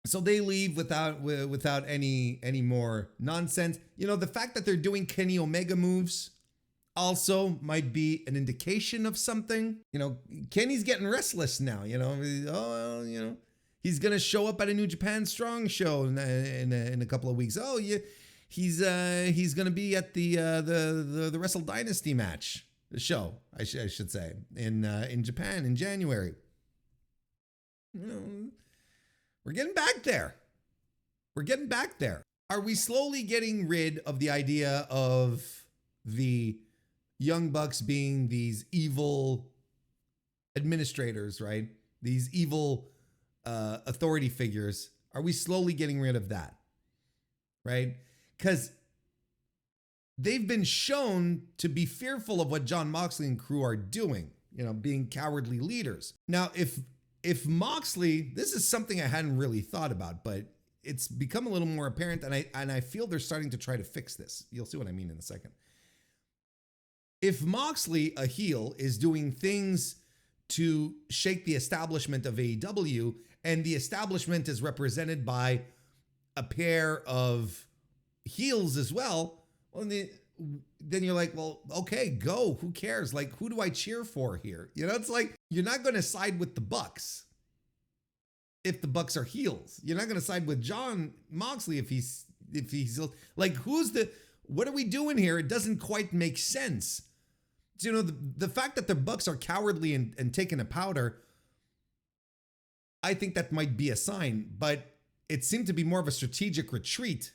Speaker 1: So they leave without any more nonsense. You know, the fact that they're doing Kenny Omega moves also might be an indication of something. You know, Kenny's getting restless now, you know. Oh, you know, he's going to show up at a New Japan Strong show in a couple of weeks. Oh, yeah, he's going to be at the Wrestle Dynasty match, the show, I should say, in Japan in January. You know, we're getting back there. We're getting back there. Are we slowly getting rid of the idea of the Young Bucks being these evil administrators, right? These evil authority figures. Are we slowly getting rid of that, right? Because they've been shown to be fearful of what Jon Moxley and crew are doing, you know, being cowardly leaders. Now, if Moxley, this is something I hadn't really thought about, but it's become a little more apparent, and I feel they're starting to try to fix this. You'll see what I mean in a second. If Moxley, a heel, is doing things to shake the establishment of AEW, and the establishment is represented by a pair of heels as well, then you're like, well, okay, go. Who cares? Like, who do I cheer for here? You know, it's like, you're not going to side with the Bucks if the Bucks are heels. You're not going to side with Jon Moxley if he's like, what are we doing here? It doesn't quite make sense. So, you know, the fact that the Bucks are cowardly and taking a powder, I think that might be a sign, but it seemed to be more of a strategic retreat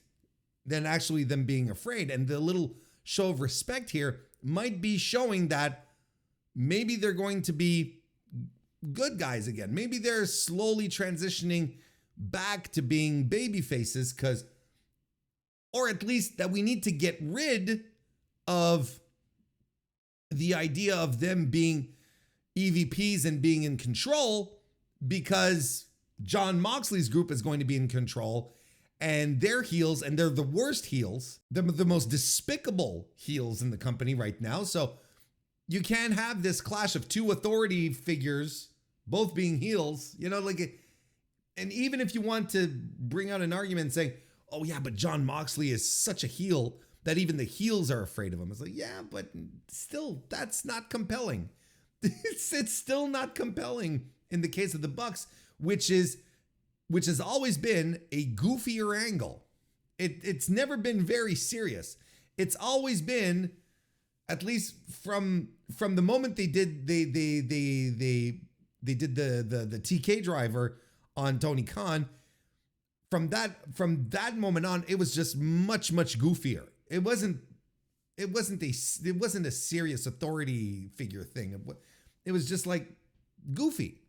Speaker 1: than actually them being afraid. And the little show of respect here might be showing that maybe they're going to be good guys again. Maybe they're slowly transitioning back to being baby faces, or at least that we need to get rid of the idea of them being EVPs and being in control, because Jon Moxley's group is going to be in control, and they're heels, and they're the worst heels. They're the most despicable heels in the company right now. So you can't have this clash of two authority figures, both being heels, you know, like, and even if you want to bring out an argument saying, oh yeah, but Jon Moxley is such a heel that even the heels are afraid of him. It's like, yeah, but still, that's not compelling. It's still not compelling in the case of the Bucks, which has always been a goofier angle. It's never been very serious. It's always been, at least from the moment they did the TK driver on Tony Khan. From that moment on, it was just much goofier. It wasn't a serious authority figure thing. It was just like goofy.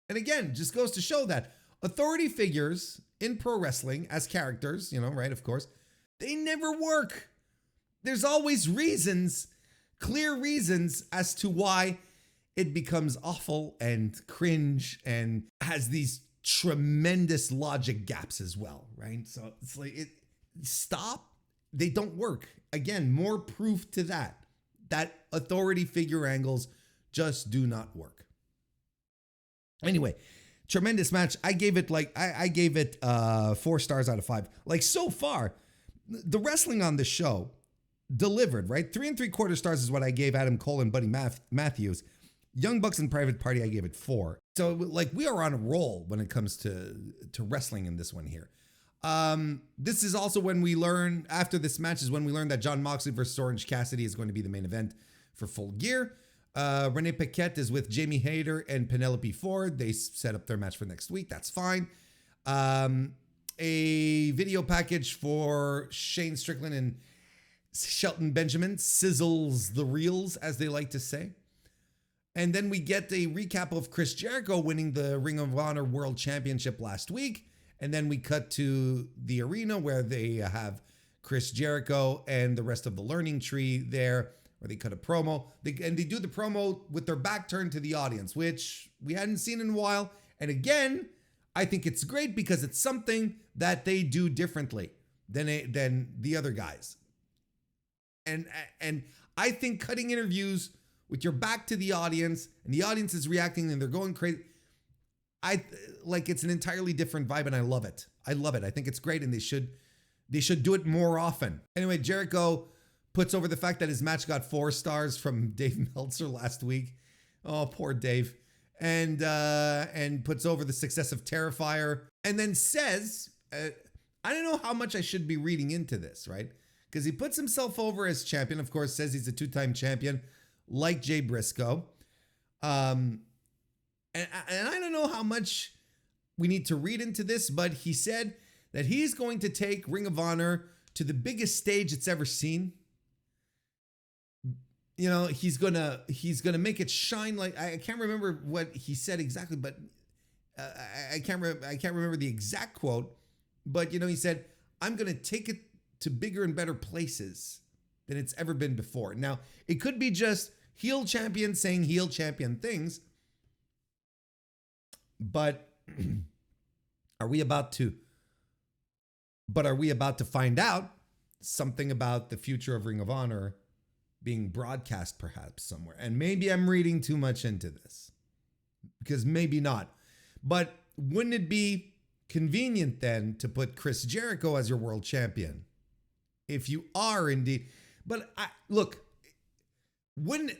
Speaker 1: And again, just goes to show that authority figures in pro wrestling as characters, you know, right, of course, they never work. There's always reasons, clear reasons as to why it becomes awful and cringe and has these tremendous logic gaps as well, right? So it's like, stop. They don't work. Again, more proof to that authority figure angles just do not work. Anyway, tremendous match. I gave it 4 stars out of 5. Like, so far, the wrestling on the show delivered, right? 3 3/4 stars is what I gave Adam Cole and Buddy Matthews. Young Bucks and Private Party, I gave it 4. So, like, we are on a roll when it comes to wrestling in this one here. This is also when we learn, after this match is when we learn that Jon Moxley versus Orange Cassidy is going to be the main event for Full Gear. Renee Paquette is with Jamie Hayter and Penelope Ford. They set up their match for next week. That's fine. A video package for Shane Strickland and Shelton Benjamin sizzles the reels, as they like to say. And then we get a recap of Chris Jericho winning the Ring of Honor World Championship last week. And then we cut to the arena where they have Chris Jericho and the rest of the learning tree there, where they cut a promo. They do the promo with their back turned to the audience, which we hadn't seen in a while. And again, I think it's great because it's something that they do differently than the other guys. And I think cutting interviews with your back to the audience and the audience is reacting and they're going crazy, it's an entirely different vibe, and I love it. I love it. I think it's great, and they should do it more often. Anyway, Jericho puts over the fact that his match got 4 stars from Dave Meltzer last week. Oh, poor Dave. And puts over the success of Terrifier, and then says, I don't know how much I should be reading into this, right? Because he puts himself over as champion, of course, says he's a 2-time champion, like Jay Briscoe. And I don't know how much we need to read into this, but he said that he's going to take Ring of Honor to the biggest stage it's ever seen. You know, he's gonna make it shine like, I can't remember what he said exactly, but I can't remember the exact quote, but he said, I'm gonna take it to bigger and better places than it's ever been before. Now, it could be just heel champion saying heel champion things, but are we about to find out something about the future of Ring of Honor being broadcast perhaps somewhere? And maybe I'm reading too much into this, because maybe not. But wouldn't it be convenient then to put Chris Jericho as your world champion? If you are indeed. But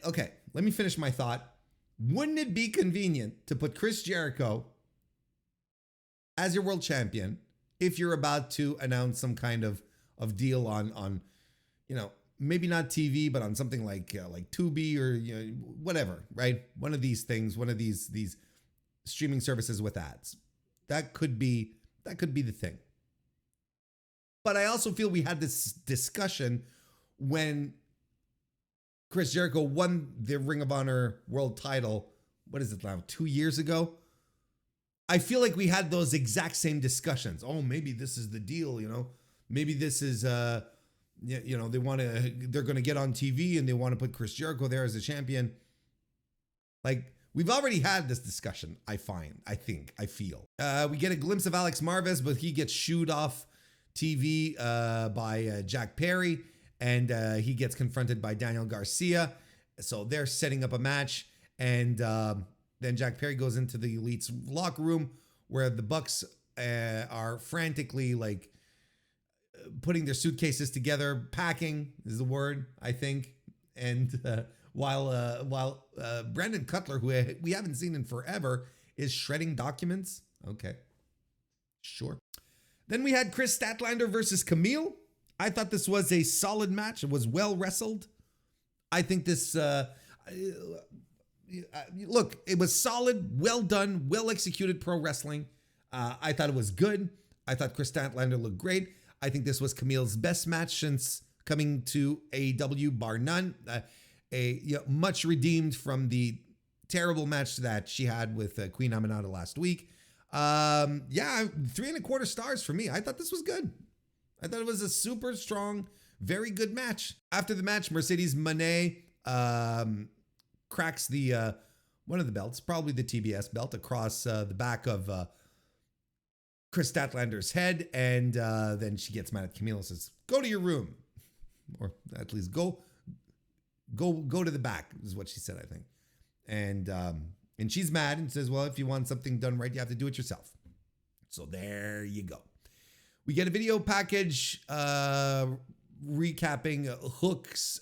Speaker 1: okay, let me finish my thought. Wouldn't it be convenient to put Chris Jericho as your world champion if you're about to announce some kind of deal on maybe not TV, but on something like Tubi or whatever, right? One of these things, one of these streaming services with ads. That could be the thing. But I also feel we had this discussion when Chris Jericho won the Ring of Honor world title, what is it now, 2 years ago? I feel like we had those exact same discussions. Oh, maybe this is the deal, Maybe this is they're going to get on TV and they want to put Chris Jericho there as a champion. Like, we've already had this discussion, I feel. We get a glimpse of Alex Marvez, but he gets shooed off TV by Jack Perry, and he gets confronted by Daniel Garcia. So they're setting up a match, and then Jack Perry goes into the Elite's locker room where the Bucks are frantically putting their suitcases together. Packing is the word, I think. And while Brandon Cutler, who we haven't seen in forever, is shredding documents. Okay, sure. Then we had Kris Statlander versus Kamille. I thought this was a solid match. It was well wrestled. I think this, look, it was solid, well done, well executed pro wrestling. I thought it was good. I thought Kris Statlander looked great. I think this was Camille's best match since coming to AEW, bar none. Much redeemed from the terrible match that she had with Queen Aminata last week. 3.25 stars for me. I thought this was good. I thought it was a super strong, very good match. After the match, Mercedes Moné cracks the one of the belts, probably the TBS belt, across the back of Kris Statlander's head, and then she gets mad at Kamille and says, "Go to your room," or at least go to the back, is what she said, I think. And she's mad and says, "Well, if you want something done right, you have to do it yourself." So there you go. We get a video package recapping Hook's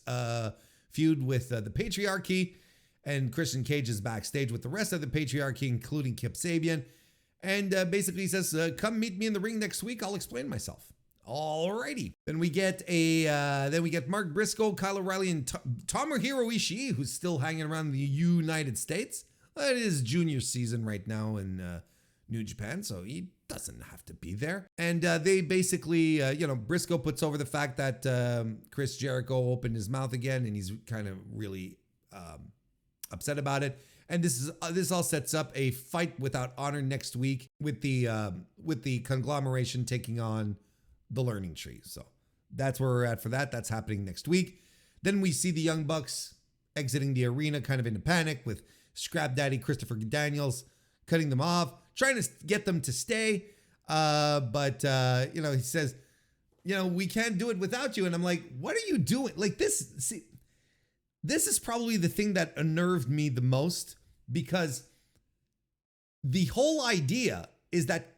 Speaker 1: feud with the Patriarchy, and Christian Cage is backstage with the rest of the Patriarchy, including Kip Sabian. And basically he says, come meet me in the ring next week. I'll explain myself. Alrighty. Then we get Mark Briscoe, Kyle O'Reilly, and Tomohiro Ishii, who's still hanging around the United States. It is junior season right now in New Japan, so he doesn't have to be there. And they basically, Briscoe puts over the fact that Chris Jericho opened his mouth again, and he's kind of really upset about it. And this all sets up a fight without honor next week with the conglomeration taking on the Learning Tree. So that's where we're at for that. That's happening next week. Then we see the Young Bucks exiting the arena kind of in a panic with Scrap Daddy Christopher Daniels cutting them off, trying to get them to stay. But he says, we can't do it without you. And I'm like, what are you doing? Like this, see, this is probably the thing that unnerved me the most, because the whole idea is that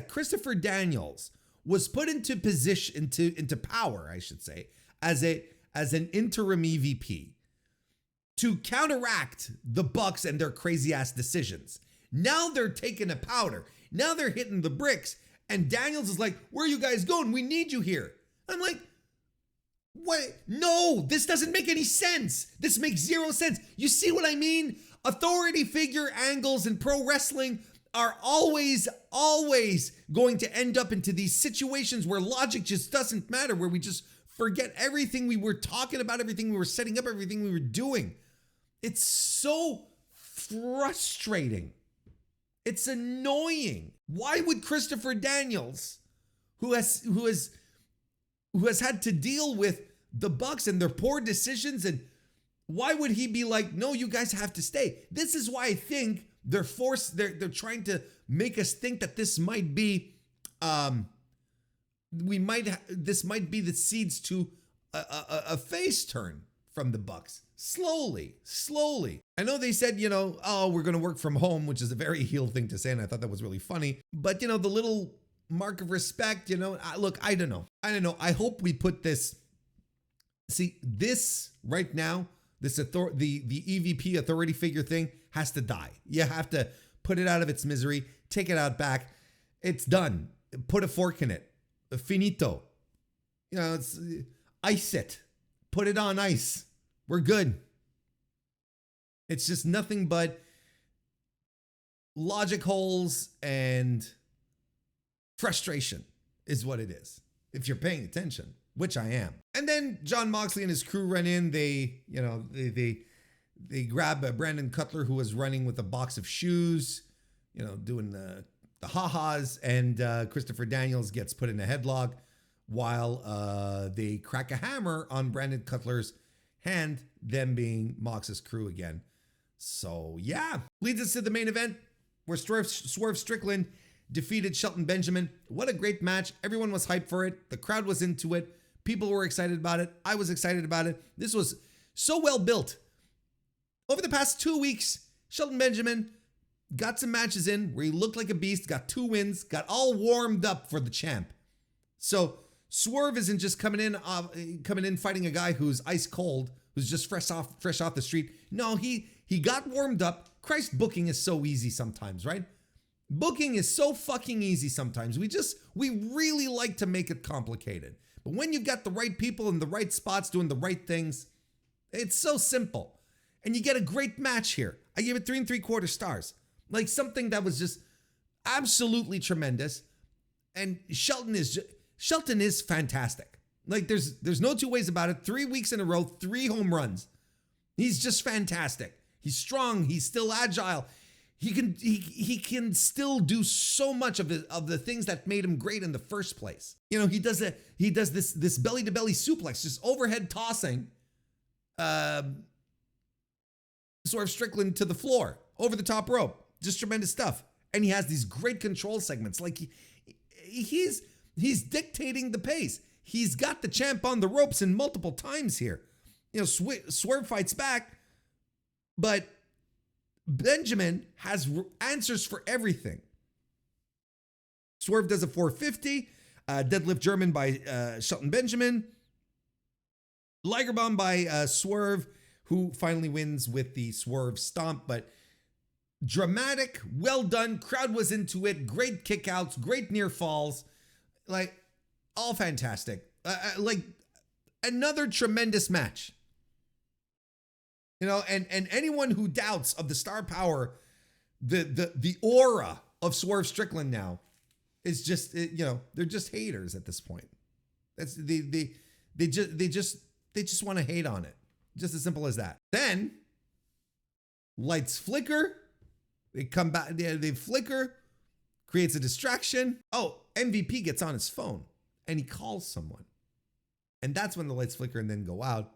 Speaker 1: Christopher Daniels was put into position, into power, I should say, as an interim EVP to counteract the Bucks and their crazy ass decisions. Now they're taking a powder. Now they're hitting the bricks. And Daniels is like, where are you guys going? We need you here. I'm like, what? No, this doesn't make any sense. This makes zero sense. You see what I mean? Authority figure angles in pro wrestling are always going to end up into these situations where logic just doesn't matter, where we just forget everything we were talking about, everything we were setting up, everything we were doing. It's so frustrating. It's annoying. Why would Christopher Daniels, who has had to deal with the Bucks and their poor decisions, and why would he be like, no, you guys have to stay? This is why I think they're trying to make us think that this might be this might be the seeds to a face turn from the Bucks. Slowly. I know they said, we're going to work from home, which is a very heel thing to say, and I thought that was really funny. But, the little mark of respect, look, I don't know. I hope we put this. See, this right now, the EVP authority figure thing has to die. You have to put it out of its misery, take it out back. It's done. Put a fork in it. Finito. It's ice it. Put it on ice. We're good. It's just nothing but logic holes and frustration is what it is, if you're paying attention, which I am. And then Jon Moxley and his crew run in. They grab Brandon Cutler, who was running with a box of shoes, doing the ha-has, and Christopher Daniels gets put in a headlock while they crack a hammer on Brandon Cutler's hand, them being Mox's crew again. So yeah, leads us to the main event where Swerve Strickland defeated Shelton Benjamin. What a great match. Everyone was hyped for it. The crowd was into it. People were excited about it. I was excited about it. This was so well built. Over the past 2 weeks, Shelton Benjamin got some matches in where he looked like a beast, got 2 wins, got all warmed up for the champ. So Swerve isn't just coming in fighting a guy who's ice cold, who's just fresh off the street. No, he got warmed up. Christ, booking is so easy sometimes, right? Booking is so fucking easy sometimes. We really like to make it complicated. But when you've got the right people in the right spots doing the right things, it's so simple. And you get a great match here. I gave it 3 3/4 stars. Like something that was just absolutely tremendous. And Shelton is fantastic. Like there's no two ways about it. 3 weeks in a row, 3 home runs. He's just fantastic. He's strong. He's still agile. He can still do so much of the things that made him great in the first place. He does this belly to belly suplex, just overhead tossing Swerve Strickland to the floor over the top rope. Just tremendous stuff. And he has these great control segments. Like he's dictating the pace. He's got the champ on the ropes in multiple times here. Swerve fights back, but Benjamin has answers for everything. Swerve does a 450, deadlift German by Shelton Benjamin, Liger bomb by Swerve, who finally wins with the Swerve stomp. But Dramatic, well done. Crowd was into it. Great kickouts, great near falls. Like, all fantastic. Like, another tremendous match. You know, and anyone who doubts of the star power, the aura of Swerve Strickland now is just, you know, they're just haters at this point. That's they just want to hate on it. Just as simple as that. Then lights flicker. They come back, they flicker, creates a distraction. Oh, MVP gets on his phone and he calls someone. And that's when the lights flicker and then go out.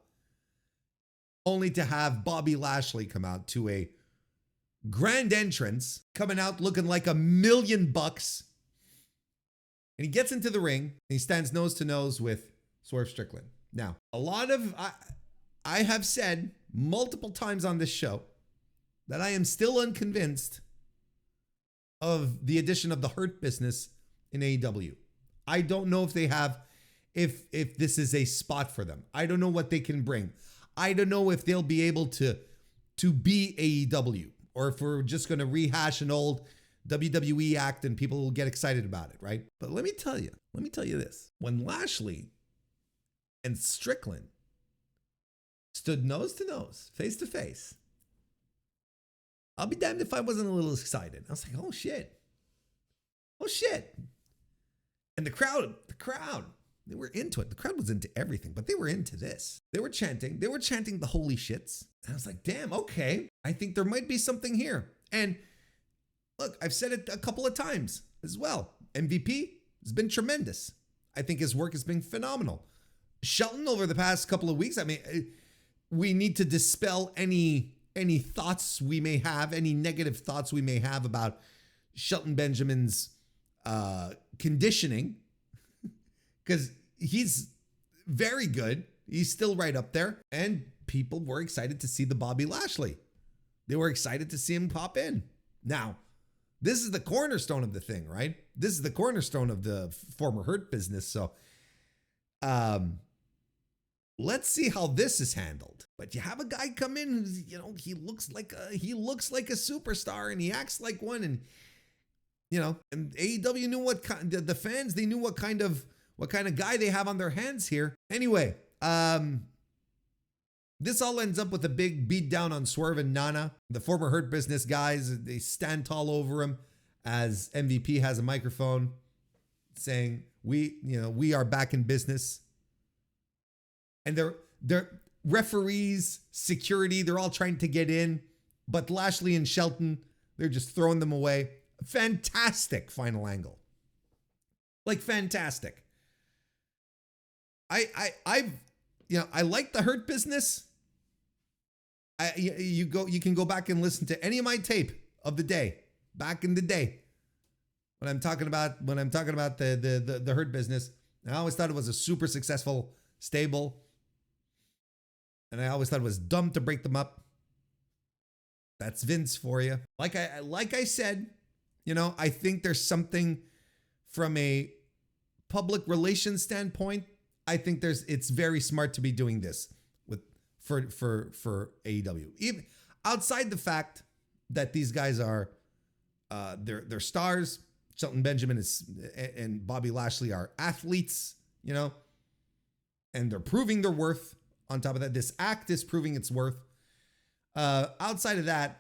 Speaker 1: Only to have Bobby Lashley come out to a grand entrance, coming out looking like $1 million. And he gets into the ring and he stands nose to nose with Swerve Strickland. Now, I have said multiple times on this show that I am still unconvinced of the addition of the Hurt Business in AEW. I don't know if they have, if this is a spot for them. I don't know what they can bring. I don't know if they'll be able to be AEW, or if we're just going to rehash an old WWE act and people will get excited about it, right? But let me tell you this. When Lashley and Strickland stood nose to nose, face to face, I'll be damned if I wasn't a little excited. I was like, oh shit. And the crowd, they were into it. The crowd was into everything, but they were into this. They were chanting the holy shits. And I was like, damn, okay. I think there might be something here. And look, I've said it a couple of times as well. MVP has been tremendous. I think his work has been phenomenal. Shelton over the past couple of weeks, I mean, we need to dispel any thoughts we may have, any negative thoughts we may have about Shelton Benjamin's conditioning, because he's very good. He's still right up there. And people were excited to see the Bobby Lashley. They were excited to see him pop in. Now, this is the cornerstone of the thing, right? This is the cornerstone of the former Hurt Business. So, let's see how this is handled. But you have a guy come in who's, you know, he looks like a superstar and he acts like one, and you know, and AEW knew what kind, the fans, they knew what kind of guy they have on their hands here. Anyway, this all ends up with a big beat down on Swerve and Nana. The former Hurt Business guys, they stand tall over him as MVP has a microphone saying, we are back in business. And they're referees, security, they're all trying to get in, but Lashley and Shelton, they're just throwing them away. Fantastic final angle. Like, fantastic. I like the Hurt Business. You can go back and listen to any of my tape of the day, back in the day, when I'm talking about the Hurt Business. I always thought it was a super successful stable. And I always thought it was dumb to break them up. That's Vince for you. Like I said, you know, I think there's something from a public relations standpoint. I think it's very smart to be doing this for AEW. Even outside the fact that these guys are they're stars. Shelton Benjamin and Bobby Lashley are athletes, you know, and they're proving their worth. On top of that, this act is proving its worth. Outside of that,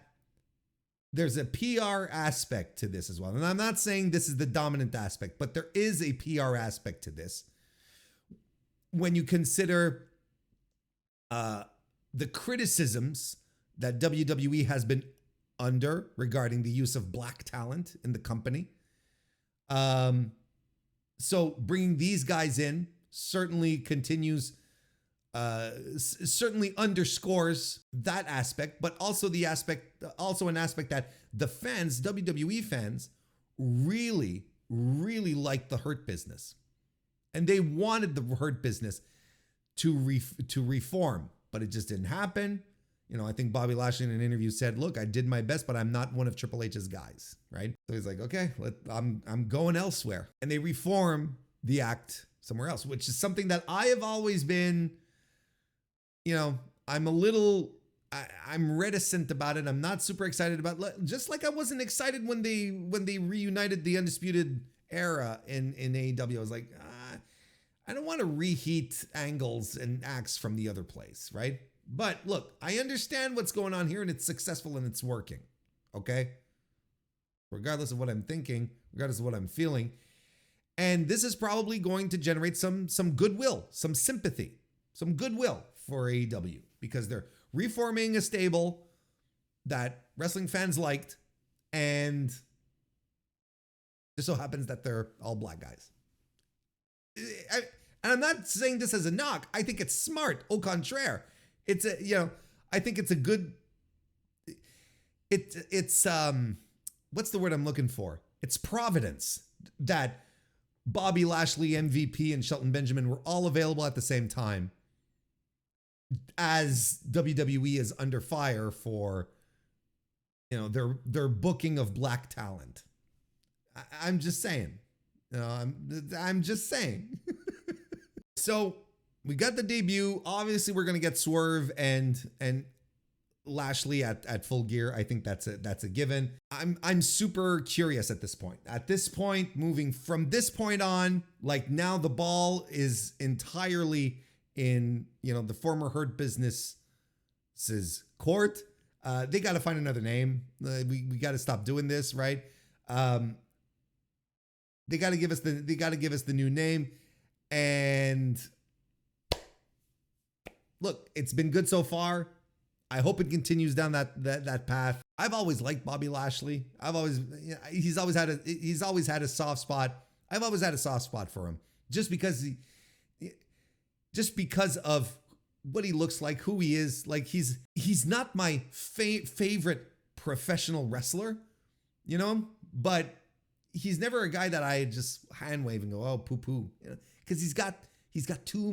Speaker 1: there's a PR aspect to this as well. And I'm not saying this is the dominant aspect, but there is a PR aspect to this. When you consider the criticisms that WWE has been under regarding the use of black talent in the company. So bringing these guys in certainly continues, certainly underscores that aspect, but also an aspect that the fans, WWE fans, really, really like the Hurt Business. And they wanted the Hurt Business to reform, but it just didn't happen. You know, I think Bobby Lashley in an interview said, look, I did my best, but I'm not one of Triple H's guys, right? So he's like, okay, I'm going elsewhere. And they reform the act somewhere else, which is something that I have always been, you know, I'm a little I'm reticent about it. I'm not super excited about it. Just like I wasn't excited when they reunited the Undisputed Era in AEW. I was like, I don't want to reheat angles and acts from the other place, right? But look, I understand what's going on here, and it's successful and it's working, okay? Regardless of what I'm thinking, regardless of what I'm feeling. And this is probably going to generate some goodwill, some sympathy, some goodwill for AEW, because they're reforming a stable that wrestling fans liked, and it just so happens that they're all black guys. And I'm not saying this as a knock. I think it's smart. Au contraire. It's I think it's a good, it's what's the word I'm looking for? It's providence that Bobby Lashley, MVP, and Shelton Benjamin were all available at the same time, as WWE is under fire for, their booking of black talent. I'm just saying. I'm just saying. So we got the debut. Obviously, we're gonna get Swerve and Lashley at Full Gear. I think that's a given. I'm super curious at this point. At this point, moving from this point on, like now the ball is entirely in the former Hurt Business's court. They got to find another name. We got to stop doing this, right? They got to give us the new name. And look, it's been good so far. I hope it continues down that path. I've always liked Bobby Lashley. He's always had a soft spot. I've always had a soft spot for him, just because of what he looks like, who he is. Like he's not my favorite professional wrestler, but he's never a guy that I just hand wave and go, oh, poo poo, because he's got too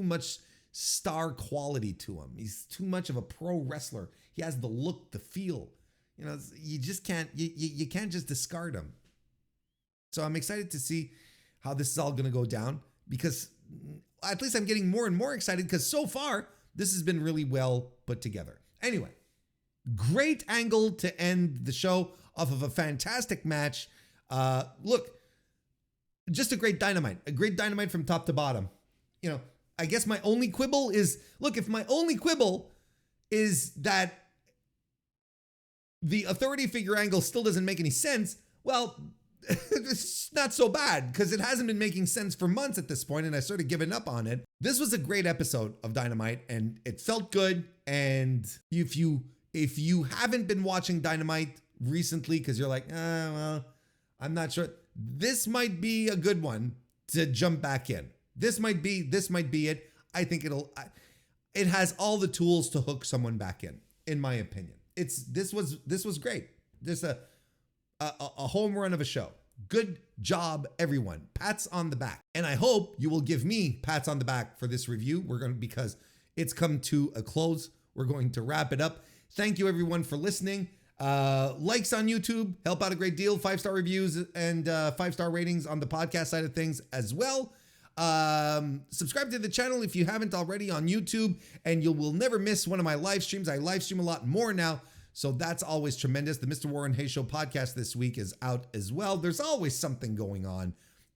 Speaker 1: much star quality to him. He's too much of a pro wrestler. He has the look, the feel. You just can't you can't just discard him. So I'm excited to see how this is all going to go down, because at least I'm getting more and more excited, because so far this has been really well put together. Anyway, great angle to end the show off of a fantastic match. Look, just a great Dynamite from top to bottom. I guess my only quibble is, if my only quibble is that the authority figure angle still doesn't make any sense, well, it's not so bad, because it hasn't been making sense for months at this point, and I sort of given up on it. This was a great episode of Dynamite, and it felt good. And if you haven't been watching Dynamite recently because you're like, well, I'm not sure, this might be a good one to jump back in. This might be it. I think it has all the tools to hook someone back in my opinion. This was great. This a home run of a show. Good job, everyone. Pats on the back. And I hope you will give me pats on the back for this review. Because it's come to a close. We're going to wrap it up. Thank you everyone for listening. Likes on YouTube help out a great deal. 5-star reviews and 5-star ratings on the podcast side of things as well. Subscribe to the channel if you haven't already on YouTube, and you will never miss one of my live streams. I live stream a lot more now, so that's always tremendous. The MrWarrenHayes Show podcast this week is out as well. There's always something going on,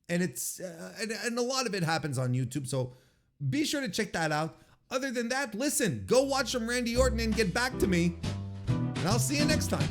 Speaker 1: and it's and a lot of it happens on YouTube, so be sure to check that out. Other than that, listen, go watch some Randy Orton and get back to me, and I'll see you next time.